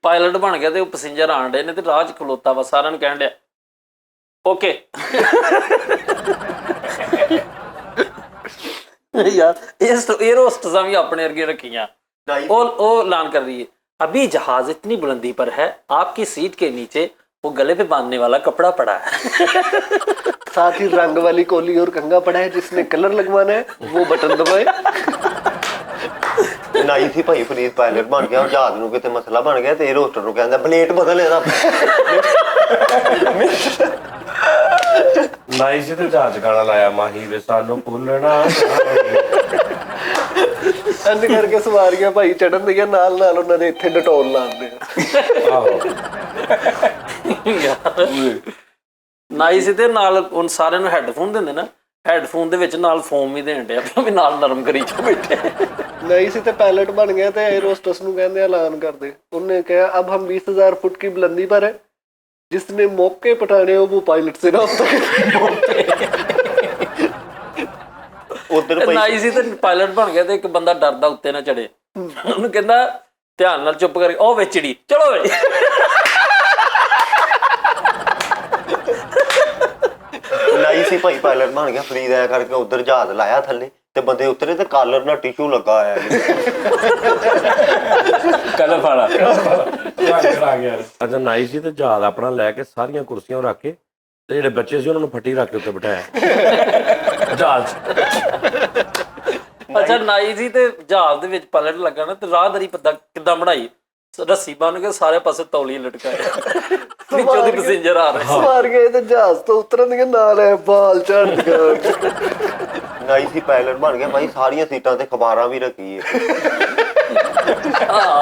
ਪਾਇਲਟ ਬਣ ਗਿਆ ਤੇ ਉਹ ਪੈਸੇਂਜਰ ਆਣ ਡੇ ਨੇ ਤੇ ਰਾਹ 'ਚ ਖਲੋਤਾ ਵਾ, ਸਾਰਿਆਂ ਨੂੰ ਕਹਿਣ ਡਿਆ ਓਕੇ। यार एयर होस्टेसां भी अपने अर्गे रखियां। वो ऐलान कर रही है अभी जहाज इतनी बुलंदी पर है आपकी सीट के नीचे वो गले पे बांधने वाला कपड़ा पड़ा है। साथ ही रंग वाली कोली और कंगा पड़ा है, जिसने कलर लगवाना है वो बटन दबाए। ਨਾਈ ਸੀ ਭਾਈ ਫਰੀਦ ਪਾਇਲਟ ਬਣ ਗਿਆ, ਜਹਾਜ਼ ਨੂੰ ਕਿਤੇ ਮਸਲਾ ਬਣ ਗਿਆ ਤੇ 에ਅਰ ਹੋਸਟਰ ਨੂੰ ਕਹਿੰਦਾ ਬਲੇਟ ਬਦਲ ਇਹਦਾ। ਨਾਈ ਸੀ ਤੇ ਜਹਾਜ਼ ਗਾਣਾ ਲਾਇਆ ਮਾਹੀ ਵੇ ਸਾਨੂੰ ਭੁੱਲਣਾ। ਇੰਜ ਕਰਕੇ ਸਵਾਰੀਆਂ ਭਾਈ ਚੜਨ ਦੀਆਂ ਨਾਲ ਨਾਲ ਉਹਨਾਂ ਦੇ ਇੱਥੇ ਡਟੋਲ ਲਾਉਂਦੇ ਆ। ਆਹੋ ਨਾਈ ਸੀ ਤੇ ਨਾਲ ਹੁਣ ਸਾਰਿਆਂ ਨੂੰ ਹੈੱਡਫੋਨ ਦਿੰਦੇ ਨਾ, ਹੈੱਡਫੋਨ ਦੇ ਵਿੱਚ ਨਾਲ ਫੋਮ ਵੀ ਦੇਣ ਡਿਆ ਵੀ ਨਾਲ ਨਰਮ ਕਰੀ ਚ ਬੈਠੇ। ਨਹੀਂ ਸੀ ਤੇ ਪਾਇਲਟ ਬਣ ਗਿਆ ਤੇ 에ਅਰ ਹੋਸਟਸ ਨੂੰ ਕਹਿੰਦੇ ਐਲਾਨ ਕਰਦੇ। ਉਹਨੇ ਕਿਹਾ अब हम 20,000 फुट की बुलंदी पर है, जिसने मौके पटाने हो वो पायलट से रब्ता ਉਧਰ ਨਾਈ ਸੀ ਤੇ ਪਾਇਲਟ ਬਣ ਗਿਆ ਤੇ ਇੱਕ ਬੰਦਾ ਡਰਦਾ ਉੱਤੇ ਨਾ ਚੜੇ, ਉਹਨੂੰ ਕਹਿੰਦਾ ਧਿਆਨ ਨਾਲ ਚੁੱਪ ਕਰਕੇ ਉਹ ਵਿਚੜੀ ਚਲੋ ਵੇ। ਨਾਈ ਸੀ ਭਾਈ ਪਾਇਲਟ ਬਣ ਗਿਆ, ਫਰੀਦ ਆਇਆ ਕਰਕੇ ਉਧਰ ਜਹਾਜ਼ ਲਾਇਆ ਥੱਲੇ ਤੇ ਬੰਦੇ ਉਤਰੇ ਤੇ ਕਾਲਰ ਨਾਲ ਟਿਸ਼ੂ ਲੱਗਾ ਆਇਆ। ਕਲਰ ਫਾੜਾ ਆ ਗਿਆ। ਅੱਛਾ ਨਾਈ ਸੀ ਤੇ ਜਹਾਜ਼ ਆਪਣਾ ਲੈ ਕੇ ਸਾਰੀਆਂ ਕੁਰਸੀਆਂ ਰੱਖ ਕੇ ਤੇ ਜਿਹੜੇ ਬੱਚੇ ਸੀ ਉਹਨਾਂ ਨੂੰ ਫੱਟੀ ਰੱਖ ਕੇ ਉੱਤੇ ਬਿਠਾਇਆ ਜਹਾਜ਼। ਅੱਛਾ ਨਾਈ ਸੀ ਤੇ ਜਹਾਜ਼ ਦੇ ਵਿੱਚ ਪਲਟ ਲੱਗਾ ਨਾ ਤੇ ਰਾਹਦਾਰੀ ਪਤਾ ਕਿੱਦਾਂ ਬਣਾਈ, ਰੱਸੀ ਬੰਨ ਕੇ ਸਾਰੇ ਪਾਸੇ ਤੌਲੀ ਲਟਕਾਏ, ਵਿੱਚੋਂ ਦੀ ਪੈਸੇਂਜਰ ਆ ਰਹੇ। ਸਵਾਰੀਆਂ ਤੇ ਜਹਾਜ਼ ਤੋਂ ਉਤਰਨ ਦੀਆਂ ਨਾਲ ਐ ਬਾਲ ਝੜਦੀਆਂ। ਨਾਈ ਸੀ ਪਾਇਲਟ ਬਣ ਗਿਆ ਭਾਈ, ਸਾਰੀਆਂ ਸੀਟਾਂ ਤੇ ਅਖਬਾਰਾਂ ਵੀ ਰੱਖੀ ਹੈ।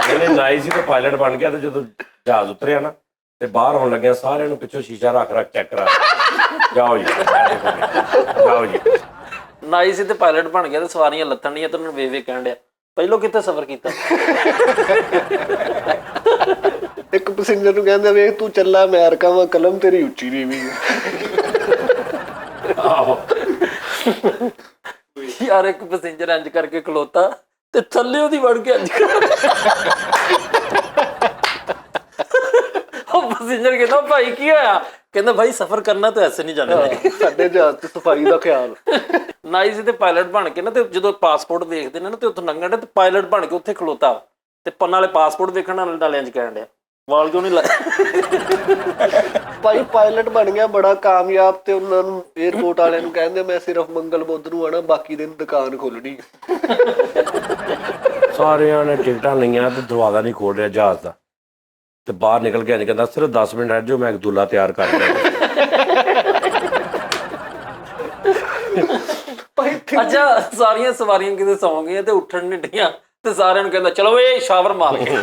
ਇਹਨੇ ਨਾਈ ਸੀ ਤੇ ਪਾਇਲਟ ਬਣ ਗਿਆ ਤੇ ਜਦੋਂ ਜਹਾਜ਼ ਉਤਰਿਆ ਨਾ ਤੇ ਬਾਹਰ ਆਉਣ ਲੱਗਿਆ ਸਾਰਿਆਂ ਨੂੰ ਪਿੱਛੋਂ ਸ਼ੀਸ਼ਾ ਰੱਖ ਚੈੱਕ ਕਰਾ ਜਾਓ ਜੀ ਜਾਓ ਜੀ। ਨਾਈ ਸੀ ਤੇ ਪਾਇਲਟ ਬਣ ਗਿਆ ਤੇ ਸਵਾਰੀਆਂ ਲੱਥਣ ਦੀਆਂ ਤੇ ਉਹਨਾਂ ਨੂੰ ਵੇ ਕਹਿਣ ਡਿਆ ਪਹਿਲੋਂ ਕਿੱਥੇ ਸਫ਼ਰ ਕੀਤਾ। ਇੱਕ ਪੈਸੇਂਜਰ ਨੂੰ ਕਹਿੰਦਾ ਵੇਖ ਤੂੰ ਚੱਲਾ ਅਮਰੀਕਾ ਵਾ, ਕਲਮ ਤੇਰੀ ਉੱਚੀ ਨਹੀਂ ਵੀ। ਆਹੋ ਯਾਰ ਇੱਕ ਪੈਸੇਂਜਰ ਇੰਜ ਕਰਕੇ ਖਲੋਤਾ ਤੇ ਥੱਲੇ ਉਹਦੀ ਵੜ ਕੇ ਇੰਜ ਉਹ ਪੈਸੇਂਜਰ ਕਹਿੰਦਾ ਭਾਈ ਕੀ ਹੋਇਆ, ਕਹਿੰਦਾ ਭਾਈ ਸਫ਼ਰ ਕਰਨਾ ਤਾਂ ਐਸੇ ਨਹੀਂ ਜਾਂਦੇ, ਸਾਡੇ ਜਹਾਜ਼ ਤੇ ਸਫਾਈ ਦਾ ਖਿਆਲ। ਨਾਈ ਸੀ ਤੇ ਪਾਇਲਟ ਬਣ ਕੇ ਨਾ ਤੇ ਜਦੋਂ ਪਾਸਪੋਰਟ ਵੇਖਦੇ ਨੇ ਨਾ ਤੇ ਉੱਥੋਂ ਲੰਘਣ ਤੇ ਪਾਇਲਟ ਬਣ ਕੇ ਉੱਥੇ ਖਲੋਤਾ ਤੇ ਪੰਨਾਂ ਵਾਲੇ ਪਾਸਪੋਰਟ ਵੇਖਣ ਨਾਲ ਇੰਜ ਕਹਿਣ ਡਿਆ ਵਾਲ ਕਿਉਂ ਨਹੀਂ ਲਾਏ। ਭਾਈ ਪਾਇਲਟ ਬਣ ਗਿਆ ਬੜਾ ਕਾਮਯਾਬ ਤੇ ਉਹਨਾਂ ਨੂੰ 에ਅਰਪੋਰਟ ਵਾਲਿਆਂ ਨੂੰ ਕਹਿੰਦੇ ਮੈਂ ਸਿਰਫ ਮੰਗਲ ਬੁੱਧ ਨੂੰ ਆਣਾ, ਬਾਕੀ ਦਿਨ ਦੁਕਾਨ ਖੋਲਣੀ। ਸਾਰਿਆਂ ਨੇ ਟਿਕਟਾਂ ਲਈਆਂ ਤੇ ਦਰਵਾਜ਼ਾ ਨਹੀਂ ਖੋਲ ਰਿਹਾ ਜਹਾਜ਼ ਦਾ ਤੇ ਬਾਹਰ ਨਿਕਲ ਕੇ ਕਹਿੰਦਾ ਸਿਰਫ 10 ਮਿੰਟ ਰਹਿ ਜਾਓ ਮੈਂ ਇੱਕ ਦੁੱਲਾ ਤਿਆਰ ਕਰ ਲਿਆ। ਅੱਛਾ ਸਾਰੀਆਂ ਸਵਾਰੀਆਂ ਕਿਤੇ ਸੌਂ ਗਈਆਂ ਤੇ ਉੱਠਣ ਨਹੀਂ ਡੀਆਂ ਤੇ ਸਾਰਿਆਂ ਨੂੰ ਕਹਿੰਦਾ ਚਲੋ ਏ ਸ਼ਾਵਰ ਮਾਰ ਕੇ।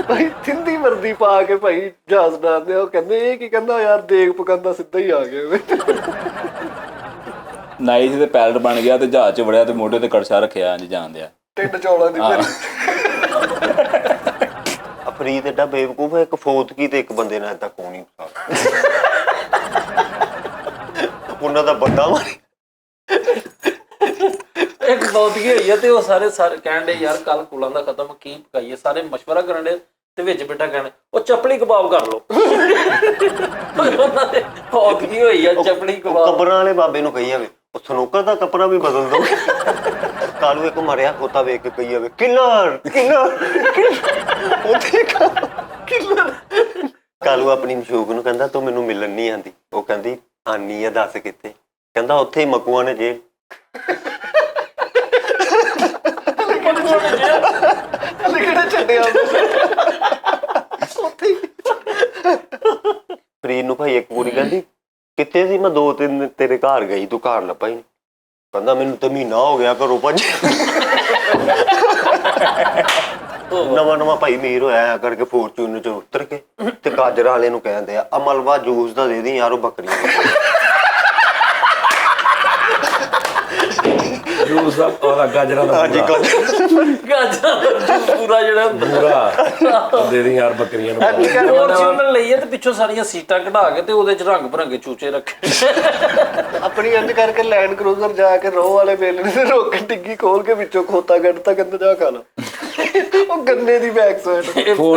ਭਾਈ ਥਿੰਦੀ ਵਰਦੀ ਪਾ ਕੇ ਭਾਈ ਜਹਾਜ਼ ਡਾਂਦੇ, ਉਹ ਕਹਿੰਦੇ ਇਹ ਕੀ ਕਹਿੰਦਾ ਯਾਰ ਦੇਗ ਪਕਾਂਦਾ ਸਿੱਧਾ ਹੀ ਆ ਗਿਆ। ਨਾਈ ਸੀ ਤੇ ਪਾਇਲਟ ਬਣ ਗਿਆ ਤੇ ਜਹਾਜ਼ 'ਚ ਵੜਿਆ ਤੇ ਮੋਢੇ ਤੇ ਕੜਛਾ ਰੱਖਿਆ ਇੰਜ ਜਾਂਦਿਆ ਢਿੱਡ ਚੌਲਾਂ ਦੀ ਮੇਰੀ। ਫਰੀਦ ਏਡਾ ਬੇਵਕੂਫ ਹੈ, ਇੱਕ ਫੋਤਕੀ ਤੇ ਇੱਕ ਬੰਦੇ ਨਾਲ ਏਦਾਂ ਕੋਣੀ ਉਹਨਾਂ ਦਾ ਬੰਦਾ ਮਾਰੀ। ਇੱਕ ਬੌਤਗੀ ਹੋਈ ਆ ਤੇ ਉਹ ਸਾਰੇ ਕਹਿਣ ਡੇ ਯਾਰ ਕੱਲ ਕੁਲਾਂ ਦਾ ਖਤਮ ਕੀ ਪਕਾਈਏ, ਸਾਰੇ ਮਸ਼ਵਰਾ ਕਰਨ ਡੇ ਤੇ ਵਿੱਚ ਬੇਟਾ ਕਹਿਣ ਉਹ ਚਪਲੀ ਕਬਾਬ ਕਰ ਲਓ। ਉਹਨਾਂ ਦੇ ਬੌਤਗੀ ਹੋਈ ਆ ਚਪਲੀ ਕਬਾਬ। ਕਬਰਾਂ ਵਾਲੇ ਬਾਬੇ ਨੂੰ ਕਹੀ ਜਾਵੇ ਉਹ ਸਨੂਕਰ ਦਾ ਕੱਪੜਾ ਵੀ ਬਦਲ ਦੋ। ਕਾਲੂ ਇੱਕ ਮਰਿਆ ਖੋਤਾ ਵੇਖ ਕੇ ਕਹੀ ਜਾਵੇ ਕਿਲਰ ਕਿਲਰ ਕਿਲਰ। ਕਾਲੂ ਆਪਣੀ ਮਸ਼ੂਕ ਨੂੰ ਕਹਿੰਦਾ ਤੂੰ ਮੈਨੂੰ ਮਿਲਣ ਨਹੀਂ ਆਂਦੀ, ਉਹ ਕਹਿੰਦੀ ਆਨੀ ਆ ਦੱਸ ਕਿੱਥੇ, ਕਹਿੰਦਾ ਉੱਥੇ ਹੀ ਮਕੂਆਂ ਨੇ ਜੇਲ੍ਹ। ਛੱਡਿਆ ਉੱਥੇ ਹੀ। ਪ੍ਰੀਤ ਨੂੰ ਭਾਈ ਇੱਕ ਕੁੜੀ ਕਹਿੰਦੀ ਕਿੱਥੇ ਸੀ, ਮੈਂ 2-3 ਦਿਨ ਤੇਰੇ ਘਰ ਗਈ, ਤੂੰ ਘਰ ਲੱਭਾ ਹੀ ਨਹੀਂ। ਕਹਿੰਦਾ ਮੈਨੂੰ ਤਾਂ ਮਹੀਨਾ ਹੋ ਗਿਆ ਘਰੋਂ ਭੱਜ। ਨਵਾਂ ਭਾਈ ਅਮੀਰ ਹੋਇਆ ਕਰਕੇ ਫੋਰਚੂਨਰ ਚ ਉਤਰ ਕੇ ਤੇ ਗਾਜਰ ਵਾਲੇ ਨੂੰ ਕਹਿੰਦੇ ਆ ਮਲਵਾ ਜੂਸ ਦਾ ਦੇ ਦੀ ਯਾਰ, ਉਹ ਬੱਕਰੀਆਂ ਜੂਸ ਦਾ ਉਹਦਾ ਗਾਜਰਾਂ ਦਾ ਹਾਂਜੀ ਗਾਜਰਾਂ ਦਾ ਜੂਸ ਪੂਰਾ ਜਿਹੜਾ ਹੁੰਦਾ ਪੂਰਾ ਦੇ ਦੇ ਯਾਰ ਬੱਕਰੀਆਂ ਨੂੰ। ਫੋਰਚੂਨਰ ਲਈਏ ਤੇ ਪਿੱਛੋਂ ਸਾਰੀਆਂ ਸੀਟਾਂ ਕਢਾ ਕੇ ਤੇ ਉਹਦੇ ਚ ਰੰਗ ਬਰੰਗੇ ਚੂਚੇ ਰੱਖੇ। ਆਪਣੀ ਇੰਜ ਕਰਕੇ ਲੈਂਡ ਕਰੂਜ਼ਰ ਜਾ ਕੇ ਰੋਹ ਵਾਲੇ ਮੇਲੇ ਨੇ ਰੋਕ ਕੇ ਟਿੱਗੀ ਖੋਲ ਕੇ ਵਿੱਚੋਂ ਖੋਤਾ ਕੱਢਤਾ, ਕਹਿੰਦਾ ਜਾ ਖਾ ਲਓ। ਉਹ ਗੰਨੇ ਦੀ ਬੈਕ ਸਾਈਡ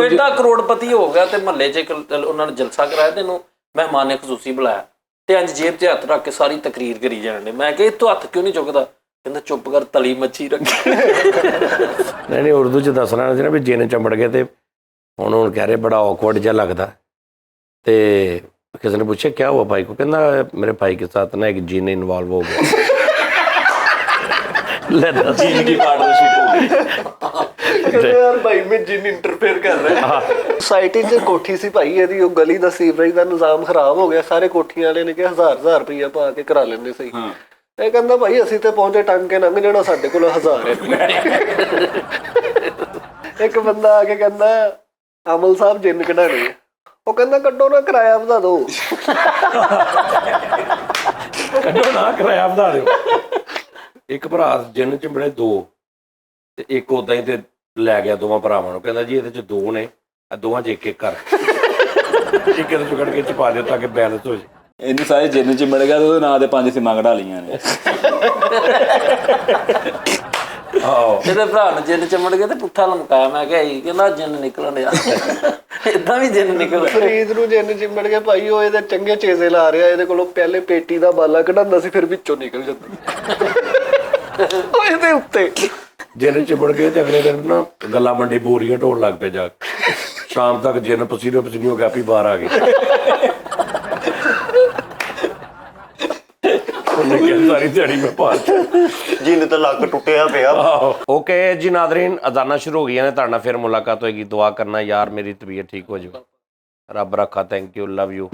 ਐਡਾ ਕਰੋੜਪਤੀ ਹੋ ਗਿਆ ਤੇ ਮਹੱਲੇ 'ਚ ਇੱਕ ਉਹਨਾਂ ਨੇ ਜਲਸਾ ਕਰਾਇਆ ਤੇ ਇਹਨੂੰ ਮਹਿਮਾਨ ਖਸੂਸੀ ਬੁਲਾਇਆ ਤੇ ਇੰਜ ਜੇਬ 'ਚ ਹੱਥ ਰੱਖ ਕੇ ਸਾਰੀ ਤਕਰੀਰ ਕਰੀ ਜਾਣ। ਮੈਂ ਕਿਹਾ ਤੂੰ ਹੱਥ ਕਿਉਂ ਨਹੀਂ ਚੁੱਕਦਾ? ਕਹਿੰਦਾ ਚੁੱਪ ਕਰ, ਤਲੀ ਮੱਛੀ ਰੱਖੀ। ਨਹੀਂ ਉਰਦੂ 'ਚ ਦੱਸਣਾ ਸੀ ਨਾ ਵੀ ਜਿੰਨ ਚੰਬੜ ਗਏ ਤੇ ਹੁਣ ਕਹਿ ਰਹੇ ਬੜਾ ਔਕਵਰਡ ਜਿਹਾ ਲੱਗਦਾ। ਤੇ ਕਿਸੇ ਨੇ ਪੁੱਛਿਆ ਕਿਆ ਹੁਆ ਭਾਈ ਕੋ? ਕਹਿੰਦਾ ਮੇਰੇ ਭਾਈ के साथ ना एक जिन इन्वॉल्व हो गया। ले दस ਚੀਨ ਦੀ ਪਾਰਟਨਰਸ਼ਿਪ ਹੋ ਗਈ। ਕਹਿੰਦਾ ਯਾਰ ਭਾਈ ਮੈਂ ਜਿੰਨ ਇੰਟਰਫੇਅਰ ਕਰ ਰਿਹਾ। ਸੁਸਾਇਟੀ 'ਚ ਕੋਠੀ ਸੀ ਭਾਈ ਇਹਦੀ, ਉਹ ਗਲੀ ਦਾ ਸੀਵਰੇਜ ਦਾ ਨਿਜ਼ਾਮ ਖਰਾਬ ਹੋ ਗਿਆ। ਸਾਰੇ ਕੋਠੀਆਂ ਵਾਲੇ ਨੇ ਕਿਹਾ 1000 ਰੁਪਈਆ ਪਾ ਕੇ ਕਰਾ ਲੈਂਦੇ ਸਹੀ। ਇਹ ਕਹਿੰਦਾ ਭਾਈ ਅਸੀਂ ਤੇ ਪਹੁੰਚੇ ਟੰਗ ਕੇ ਲੰਘ ਜਾਣਾ, ਸਾਡੇ ਕੋਲ 1000 ਹੈ। ਇੱਕ ਬੰਦਾ ਆ ਕੇ ਕਹਿੰਦਾ ਅਮਲ ਸਾਹਿਬ ਜਿੰਨ ਕਢਾਣੇ ਆ। ਉਹ ਕਹਿੰਦਾ ਕੱਢੋ ਨਾ, ਕਿਰਾਇਆ ਵਧਾ ਦਿਓ। ਕੱਢੋ ਨਾ, ਕਿਰਾਇਆ ਵਧਾ ਦਿਓ। ਇੱਕ ਭਰਾ ਜਿੰਨ ਚੰਬੜੇ 2 ਤੇ ਇੱਕ ਉਦਾਂ ਹੀ ਤੇ ਲੈ ਗਿਆ ਦੋਵਾਂ ਭਰਾਵਾਂ ਨੂੰ। ਕਹਿੰਦਾ ਜੀ ਇਹਦੇ 'ਚ 2 ਨੇ, ਆ ਦੋਵਾਂ 'ਚ ਇੱਕ ਕਰ, ਇੱਕ ਇਹਦੇ 'ਚ ਕੱਢ ਕੇ ਚ ਪਾ ਦਿਓ ਤਾਂ ਕਿ ਬੈਲੈਂਸ ਹੋ ਜਾਏ। ਇਹਨੂੰ ਸਾਰੇ ਜਿੰਨ ਚ ਮਿਲ ਗਿਆ ਤੇ ਉਹਦੇ ਨਾਂ ਦੇ 5 ਸਿੰਮਾਂ ਕਢਾ ਲਈਆਂ ਨੇ। ਆਹੋ ਇਹਦੇ ਭਰਾ ਨੂੰ ਜਿੰਨ ਚਮੜ ਗਿਆ ਤੇ ਪੁੱਠਾ ਲਮਕਾਇਆ। ਮੈਂ ਕਿਹਾ ਇਹ ਕਹਿੰਦਾ ਜਿੰਨ ਨਿਕਲਣ ਡਿਆ। ਏਦਾਂ ਵੀ ਜਿੰਨ ਨਿਕਲ। ਫਰੀਦ ਨੂੰ ਜਿੰਨ ਚਿੰਬੜ ਕੇ ਭਾਈ ਉਹ ਇਹਦੇ ਚੰਗੇ ਚੇਜ਼ੇ ਲਾ ਰਿਹਾ। ਇਹਦੇ ਕੋਲੋਂ ਪਹਿਲੇ ਪੇਟੀ ਦਾ ਬਾਲਾ ਕਢਾਉਂਦਾ ਸੀ, ਫਿਰ ਵਿੱਚੋਂ ਨਿਕਲ ਜਾਂਦਾ ਉਹ ਇਹਦੇ ਉੱਤੇ। ਜਿੰਨ ਚਿੰਬੜ ਗਏ ਤੇ ਅਗਲੇ ਦਿਨ ਨਾ ਗੱਲਾਂ ਮੰਡੀ ਬੋਰੀਆਂ ਢੋਣ ਲੱਗ ਪਏ ਜਾ ਕੇ। ਸ਼ਾਮ ਤੱਕ ਜਿੰਨ ਪਸੀਨੋ ਪਸੀਨੀ ਹੋ ਗਿਆ ਵੀ ਬਾਹਰ ਆ ਗਏ। ਸਾਰੀ ਦਿਹਾੜੀ ਮੈਂ ਭਾਰ ਜਿੰਨ ਤਾਂ ਲੱਕ ਟੁੱਟਿਆ ਪਿਆ। ਓਕੇ ਜੀ ਨਾਜ਼ਰੀਨ, ਅਜ਼ਾਨਾਂ ਸ਼ੁਰੂ ਹੋ ਗਈਆਂ ਨੇ। ਤੁਹਾਡੇ ਨਾਲ ਫਿਰ ਮੁਲਾਕਾਤ ਹੋਏਗੀ। ਦੁਆ ਕਰਨਾ ਯਾਰ ਮੇਰੀ ਤਬੀਅਤ ਠੀਕ ਹੋ ਜਾਵੇ। ਰੱਬ ਰੱਖਾ। Thank you, love you.